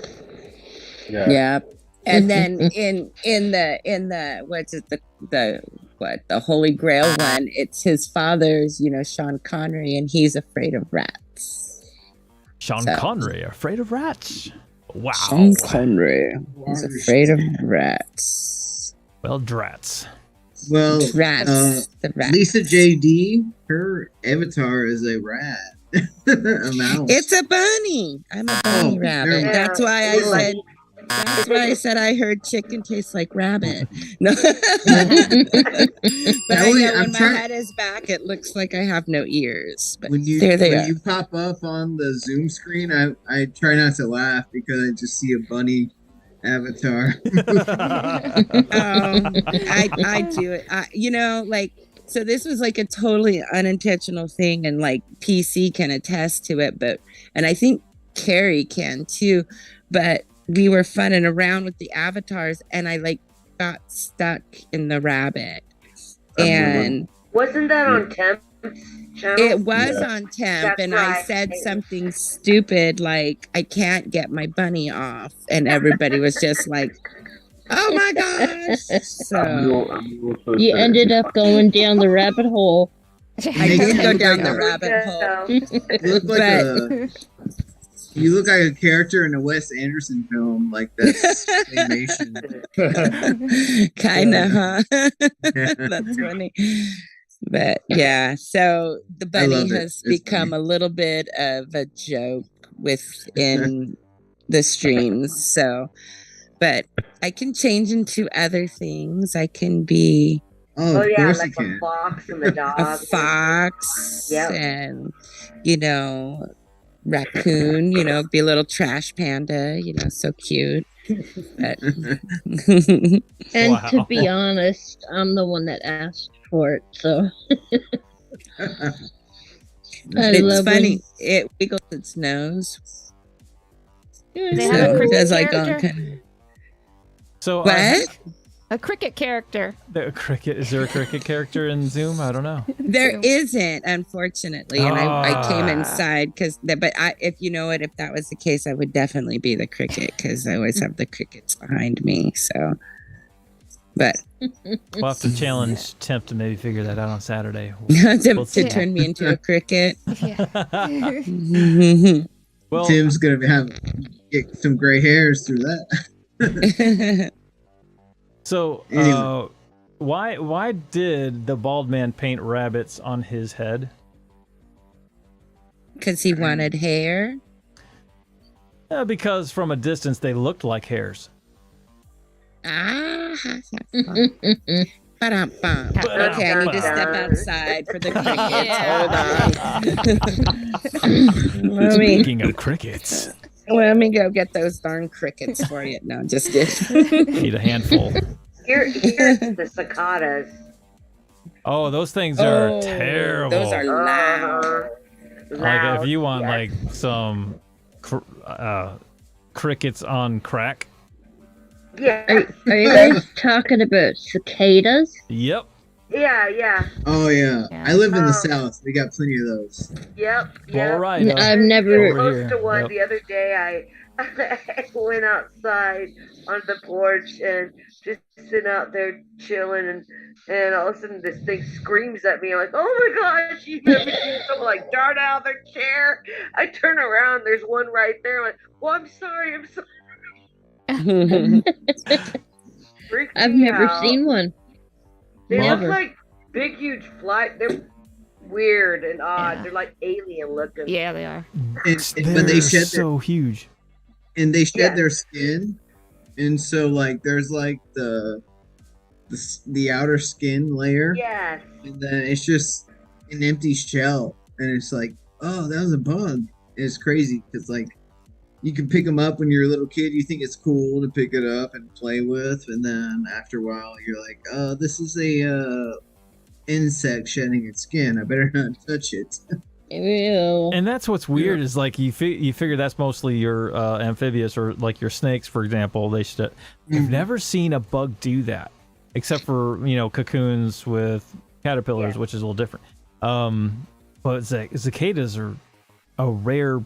Yeah. And then in the what's it the Holy Grail one, it's his father's, Sean Connery, and he's afraid of rats. Sean Connery afraid of rats. Wow. Sean Connery is afraid of rats. Well, drats. Well, Rats. The rats. Lisa JD, her avatar is a rat. A mouse. It's a bunny. I'm a bunny rabbit. Yeah. That's why I said I heard chicken tastes like rabbit. No. But I know when my head is back, it looks like I have no ears. But when you pop up on the Zoom screen, I try not to laugh because I just see a bunny avatar. I do it. So this was like a totally unintentional thing, and like PC can attest to it, and I think Carrie can too. But we were funning around with the avatars, and I got stuck in the rabbit. And wasn't that on Temp's channel? It was on Temp, and right. I said something stupid like, I can't get my bunny off, and everybody was just like, oh my gosh. So you ended up going down the rabbit hole. I did go down the rabbit hole. You look like a character in a Wes Anderson film, like that's animation. Kinda, huh? That's funny. But yeah, so the bunny has become a little bit of a joke within the streams. So, but I can change into other things. I can be like a fox and the dog. A fox, and raccoon. Be a little trash panda. So cute. But and to be honest, I'm the one that asked for it, so it's funny. It wiggles its nose. They have a cricket character. So what? A cricket character. Is there a cricket character in Zoom? I don't know. There isn't, unfortunately, and I came inside if that was the case, I would definitely be the cricket because I always have the crickets behind me. So, but we'll have to challenge Temp to maybe figure that out on Saturday. to turn me into a cricket. Well, Tim's gonna get some gray hairs through that. So, why did the bald man paint rabbits on his head? Because he wanted hair. Because from a distance they looked like hairs. Okay, I need to step outside for the crickets. Hold on. Speaking of crickets. Let me go get those darn crickets for you. No, just kidding. Eat a handful. Here's the cicadas. Oh, those things are terrible. Those are loud. Like if you want like some crickets on crack. Yeah. Are you guys talking about cicadas? Yep. Yeah. Oh yeah. I live in the South. We got plenty of those. Yep. All right. I've never close to one. The other day I went outside on the porch and just sitting out there chilling, and all of a sudden this thing screams at me. I'm like, oh my gosh, you've never seen someone like dart out of their chair. I turn around, there's one right there. I'm like, well, I'm sorry. I've never seen one. They look like big, huge fly. They're weird and odd. Yeah. They're like alien looking. Yeah, they are. And when they shed so huge. And they shed their skin. and so like there's like the outer skin layer, Yes. and then it's just an empty shell, and it's like, oh, that was a bug. It's crazy because like you can pick them up when you're a little kid. You think it's cool to pick it up and play with, and then after a while, you're like, oh, this is a insect shedding its skin. I better not touch it. Ew. And that's what's weird is like you figure that's mostly your amphibious or like your snakes, for example. They should. I've never seen a bug do that, except for cocoons with caterpillars, which is a little different. But cicadas are a rare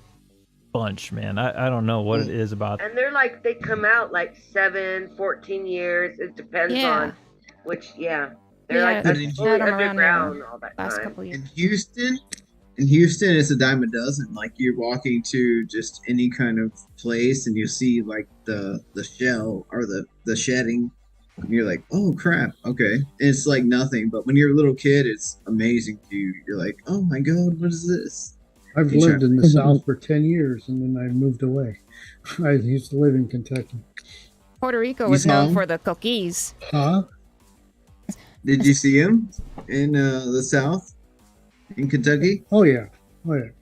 bunch, man. I don't know what it is about. And they're like, they come out like 7-14 years. It depends on which, they're like fully underground all that last time. couple years. In Houston, it's a dime a dozen. Like you're walking to just any kind of place, and you see like the shell or the shedding. And you're like, oh crap, okay. And it's like nothing, but when you're a little kid, it's amazing to you. You're like, oh my god, what is this? I've lived in the South for 10 years, and then I moved away. I used to live in Kentucky. Puerto Rico was known for the cookies. Huh? Did you see him in the South? In Kentucky? Oh yeah.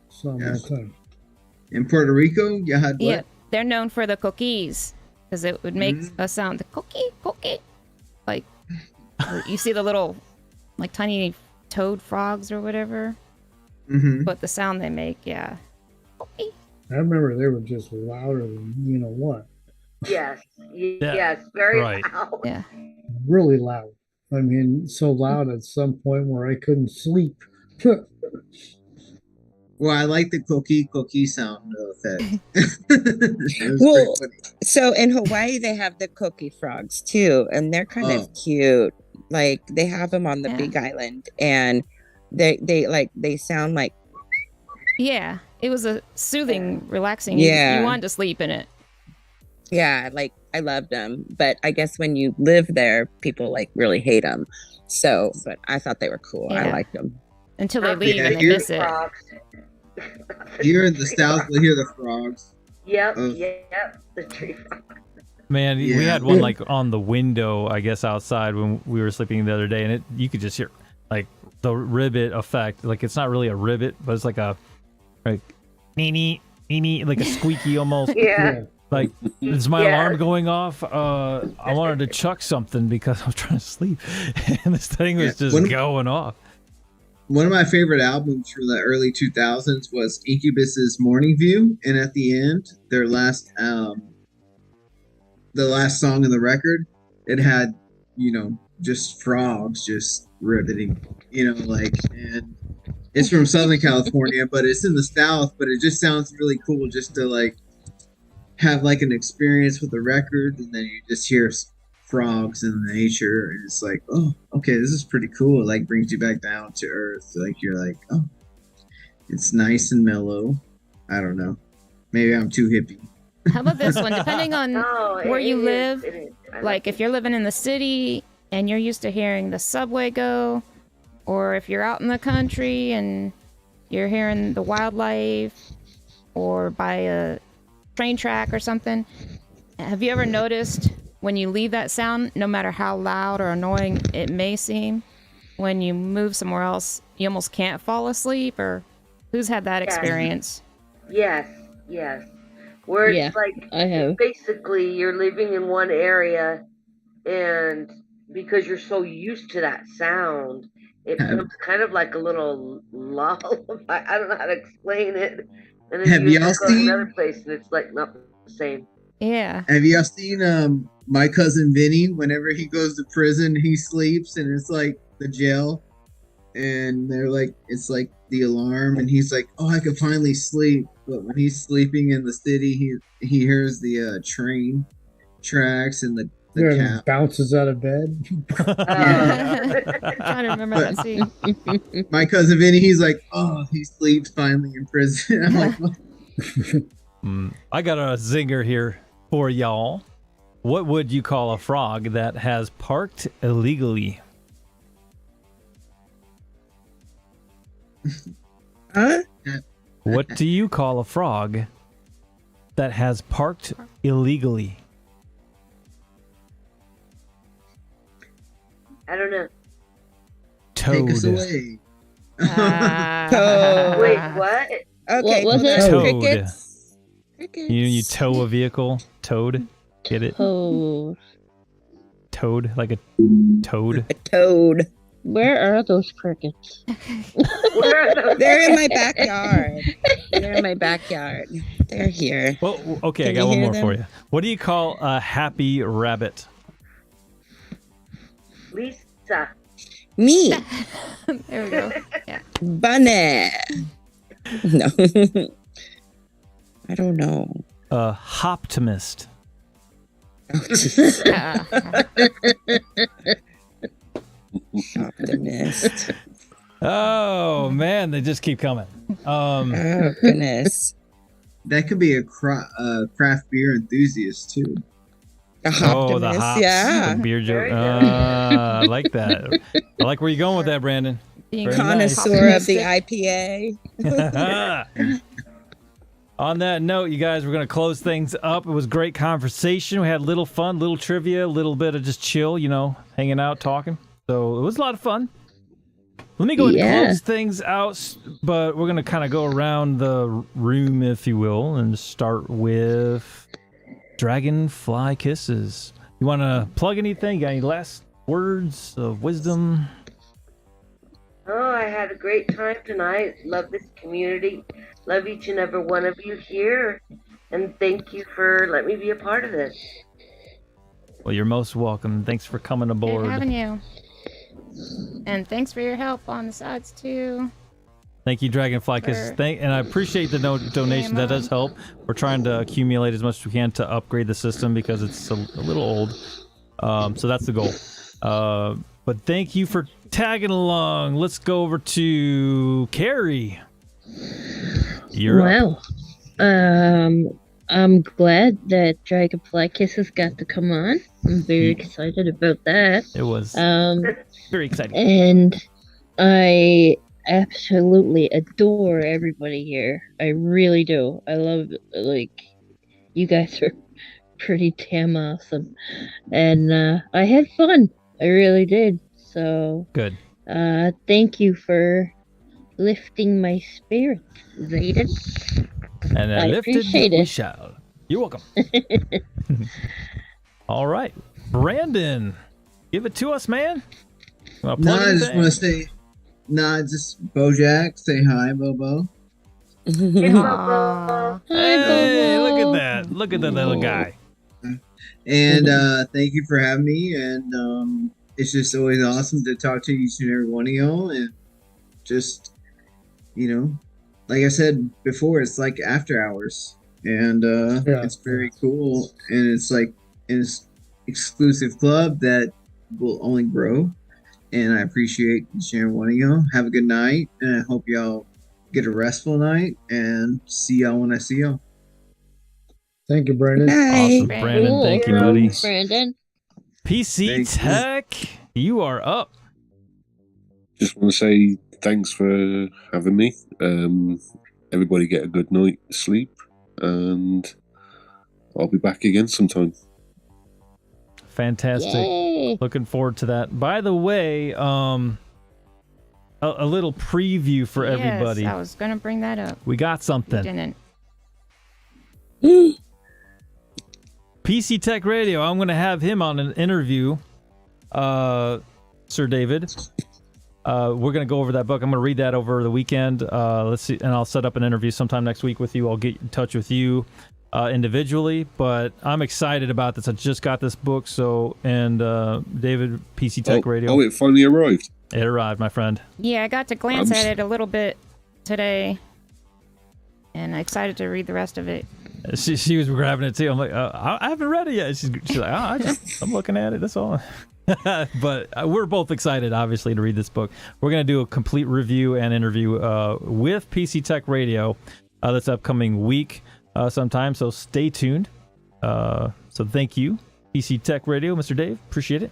Saw them all the time. In Puerto Rico, you had what? Yeah, they're known for the cookies because it would make a sound, the cookie, like you see the little, like tiny toad frogs or whatever. But the sound they make, cookie. I remember they were just louder than you know what. Yes, yes, very loud. Yeah, really loud. I mean, so loud at some point where I couldn't sleep. Well, I like the cookie sound effect. Well, so in Hawaii they have the cookie frogs too, and they're kind of cute. Like they have them on the Big Island, and they sound like. Yeah, it was a soothing, relaxing. Yeah, you wanted to sleep in it. Yeah, like I loved them, but I guess when you live there, people like really hate them. So, but I thought they were cool. I liked them until they leave and they miss it. Here in the South, we hear the frogs. Yep, the tree frog. Man, we had one like on the window, I guess, outside when we were sleeping the other day, and you could just hear like the ribbit effect. Like it's not really a ribbit, but it's like a nee, like a squeaky almost. Like, is my alarm going off? I wanted to chuck something because I was trying to sleep, and this thing was just going off. One of my favorite albums from the early 2000s was Incubus's Morning View, and at the end, their last, the last song in the record, it had, just frogs just riveting, and it's from Southern California, but it's in the South, but it just sounds really cool just to like have like an experience with the record, and then you just hear frogs in nature, and it's like, oh, okay, this is pretty cool. It like brings you back down to earth. Like you're like, oh, it's nice and mellow. I don't know, maybe I'm too hippie. How about this one? Depending on where you live, like if you're living in the city and you're used to hearing the subway go, or if you're out in the country and you're hearing the wildlife or by a train track or something, have you ever noticed when you leave that sound, no matter how loud or annoying it may seem, when you move somewhere else, you almost can't fall asleep? Or who's had that experience? Yes. Where it's like, I have. Basically you're living in one area, and because you're so used to that sound, it becomes kind of like a little lullaby. I don't know how to explain it. And then have you y'all go to seen another place, and it's like not the same. Yeah. Have y'all seen My Cousin Vinny? Whenever he goes to prison, he sleeps, and it's like the jail, and they're like, it's like the alarm, and he's like, oh, I can finally sleep. But when he's sleeping in the city, he hears the train tracks and the cat bounces out of bed. I'm trying to remember that scene. My Cousin Vinny, he's like, oh, he sleeps finally in prison. I'm like, what? I got a zinger here for y'all. What would you call a frog that has parked illegally? Huh? What do you call a frog that has parked illegally? I don't know. Take us Toad. away. Toad. Wait, what? Okay, What was hold it? on. Toad. Crickets. Crickets. You tow a vehicle. Toad. Get it? Oh, Toad, like a toad. A toad. where are those crickets? Where are those? They're in my backyard. They're in my backyard. They're here. Well, okay, Can I got you one hear more for them? you. What do you call a happy rabbit? Lisa. Me. There we go. Yeah. Bunny. No. I don't know. A hoptimist. Optimist. Oh man, they just keep coming. Oh, goodness. That could be a craft beer enthusiast too. A Oh, the optimist. hops. Yeah. The beer joke. Very good. I like that. I like where you're going with that, Brandon. Being Very nice. Connoisseur of the optimistic. IPA. On that note, you guys, we're going to close things up. It was a great conversation. We had a little fun, little trivia, a little bit of just chill, hanging out, talking. So it was a lot of fun. Let me go ahead and close things out, but we're going to kind of go around the room, if you will, and start with Dragonfly Kisses. You want to plug anything? You got any last words of wisdom? Oh, I had a great time tonight. Love this community. Love each and every one of you here. And thank you for letting me be a part of this. Well, you're most welcome. Thanks for coming aboard. Good having you. And thanks for your help on the sides too. Thank you, Dragonfly Kisses. And I appreciate the donation. That does help. We're trying to accumulate as much as we can to upgrade the system because it's a little old. So that's the goal. But thank you for tagging along. Let's go over to Carrie. You're up. Wow. I'm glad that Dragonfly Kisses got to come on. I'm very excited about that. It was very exciting. And I absolutely adore everybody here. I really do. I love, you guys are pretty damn awesome. And I had fun. I really did. So, good. Thank you for lifting my spirits, Zaiden. And I lifted appreciate we it. shall. You're welcome. All right. Brandon, give it to us, man. I just want to say, just Bojack, say hi, Bobo. Aw. Hey, look at that. Look at that little guy. And thank you for having me. And it's just always awesome to talk to each and every one of y'all. And just, like I said before, it's like after hours. And it's very cool. And it's like an exclusive club that will only grow. And I appreciate each and every one of y'all. Have a good night. And I hope y'all get a restful night. And see y'all when I see y'all. Thank you, Brandon. Awesome, Brandon. Brandon. Cool. Thank you, buddy. Brandon. PC Thank you. Tech, you are up. Just want to say thanks for having me. Everybody get a good night's sleep, and I'll be back again sometime. Fantastic. Yay. Looking forward to that. By the way, a little preview for everybody. Yes, I was gonna bring that up. We got You something. didn't. PC Tech Radio. I'm going to have him on an interview, Sir David. We're going to go over that book. I'm going to read that over the weekend. Let's see, and I'll set up an interview sometime next week with you. I'll get in touch with you individually, but I'm excited about this. I just got this book, David, PC Tech Radio. Oh, it finally arrived. It arrived, my friend. Yeah, I got to glance at it a little bit today, and I'm excited to read the rest of it. She was grabbing it too. I'm like, I haven't read it yet. She's like, I'm looking at it. That's all. But we're both excited, obviously, to read this book. We're going to do a complete review and interview with PC Tech Radio this upcoming week sometime. So stay tuned. So thank you, PC Tech Radio, Mr. Dave. Appreciate it.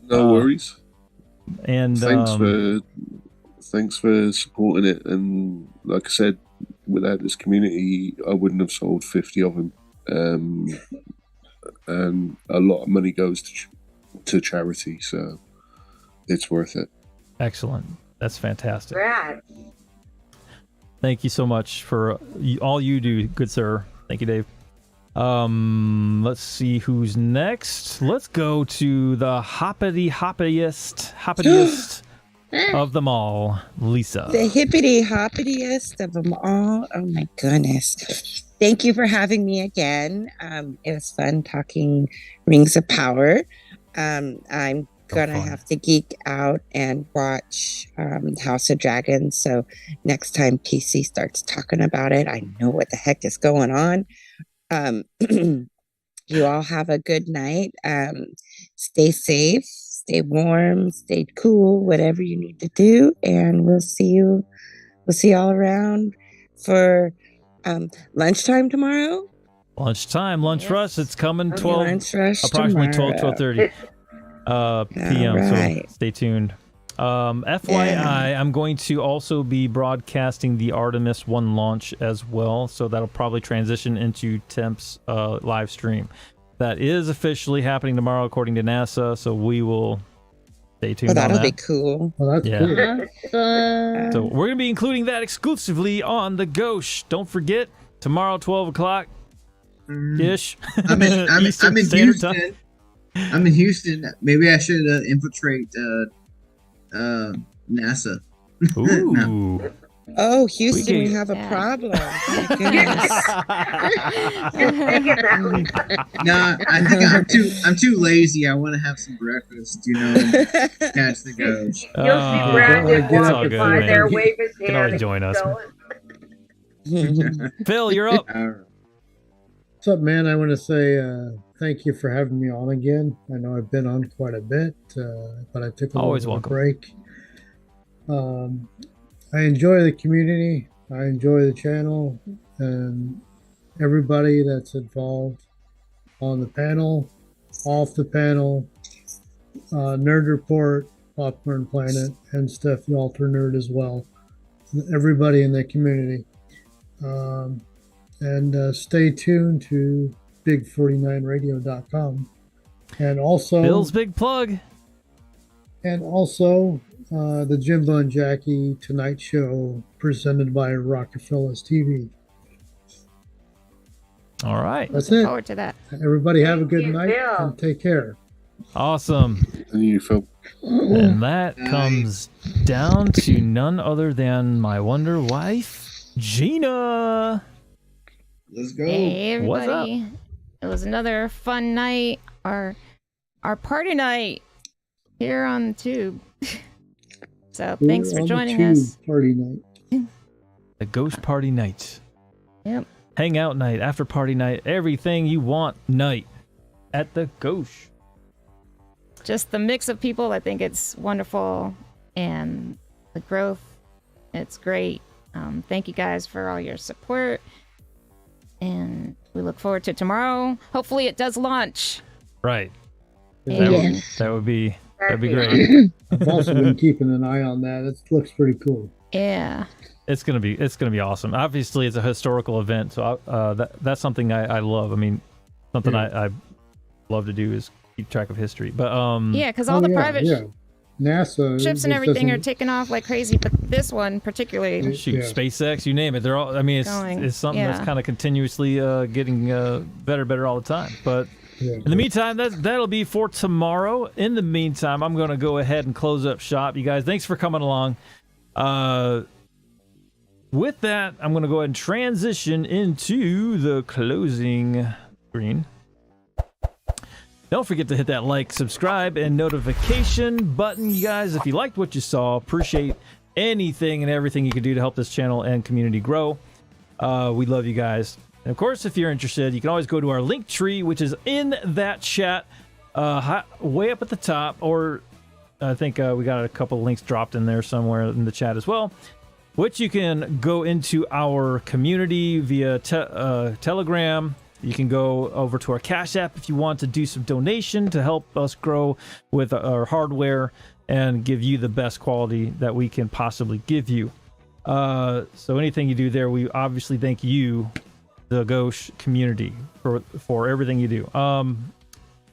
No worries. And thanks for supporting it. And like I said, without this community, I wouldn't have sold 50 of them. And a lot of money goes to charity. So it's worth it. Excellent. That's fantastic. Congrats. Thank you so much for all you do, good sir. Thank you, Dave. Let's see who's next. Let's go to the hoppiest of them all, Lisa. The hippity hoppiest of them all. Oh my goodness. Thank you for having me again. It was fun talking Rings of Power. I'm gonna have to geek out and watch House of Dragons. So next time PC starts talking about it, I know what the heck is going on. You all have a good night. Stay safe, stay warm, stay cool, whatever you need to do, and we'll see you all around for lunchtime tomorrow. Lunch rush. It's coming approximately 12:30 p.m. Right. So stay tuned. FYI, I'm going to also be broadcasting the Artemis 1 launch as well, so that'll probably transition into Temp's live stream. That is officially happening tomorrow, according to NASA, so we will stay tuned on that. That'll be cool. Well, that's cool. Awesome. So we're going to be including that exclusively on the Gauche. Don't forget, tomorrow, 12 o'clock ish. I'm in Eastern Standard Time. Houston. I'm in Houston. Maybe I should infiltrate NASA. Ooh. Oh, Houston, we have a problem. My goodness. No, I think I'm too lazy. I want to have some breakfast, and catch the Gauche. You'll see Brandon walk by there, wave his You can hand. always and join keep us. going. Phil, you're up. What's up, man? I want to say thank you for having me on again. I know I've been on quite a bit, but I took a little bit of a break. I enjoy the community. I enjoy the channel and everybody that's involved on the panel, off the panel, Nerd Report, Popcorn Planet, and Steph the Alter Nerd as well. Everybody in the community. And stay tuned to big49radio.com. And also Bill's big plug. And also the Jimbo and Jackie Tonight Show presented by Rockefeller's TV. All right. That's Look it. forward to that. Everybody have a good night and take care. Awesome. And you, Phil. And that comes down to none other than my wonder wife, Gina. Let's go. Hey, What's up? everybody. It was another fun night. Our party night here on the tube. So thanks for joining us. Party night. The Ghost Party Night. Yep. Hangout night, after party night, everything you want night at the Gauche. Just the mix of people, I think it's wonderful, and the growth, it's great. Thank you guys for all your support, and we look forward to tomorrow. Hopefully it does launch. Right. And That'd be great. I've also been keeping an eye on that. It looks pretty cool. yeah. It's gonna be awesome. Obviously, it's a historical event, so that's something I love. I mean, something I love to do is keep track of history. But Yeah, because all the private NASA ships and everything are taking off like crazy, but this one particularly. shoot, SpaceX, you name it. They're all. I mean, it's something that's kind of continuously getting better all the time. But in the meantime, that'll be for tomorrow. In the meantime, I'm going to go ahead and close up shop. You guys, thanks for coming along. With that, I'm going to go ahead and transition into the closing screen. Don't forget to hit that like, subscribe, and notification button, you guys. If you liked what you saw, appreciate anything and everything you can do to help this channel and community grow. We love you guys. And of course, if you're interested, you can always go to our link tree, which is in that chat way up at the top, or I think we got a couple links dropped in there somewhere in the chat as well, which you can go into our community via Telegram. You can go over to our Cash App if you want to do some donation to help us grow with our hardware and give you the best quality that we can possibly give you. So anything you do there, we obviously thank you, the Gauche community, for everything you do. I'm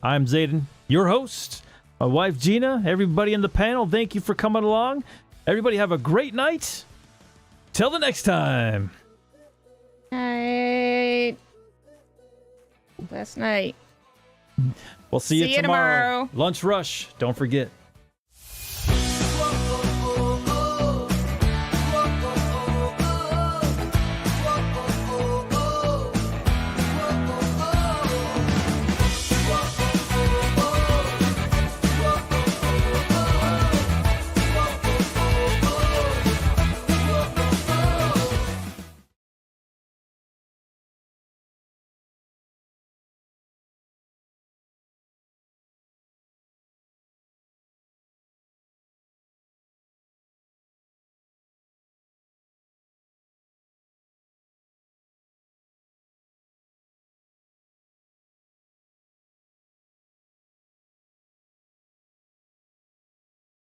Zaiden, your host my wife Gina, everybody in the panel, thank you for coming along. Everybody have a great night. Till the next time. Night. Last night. We'll see you tomorrow. Lunch rush. Don't forget.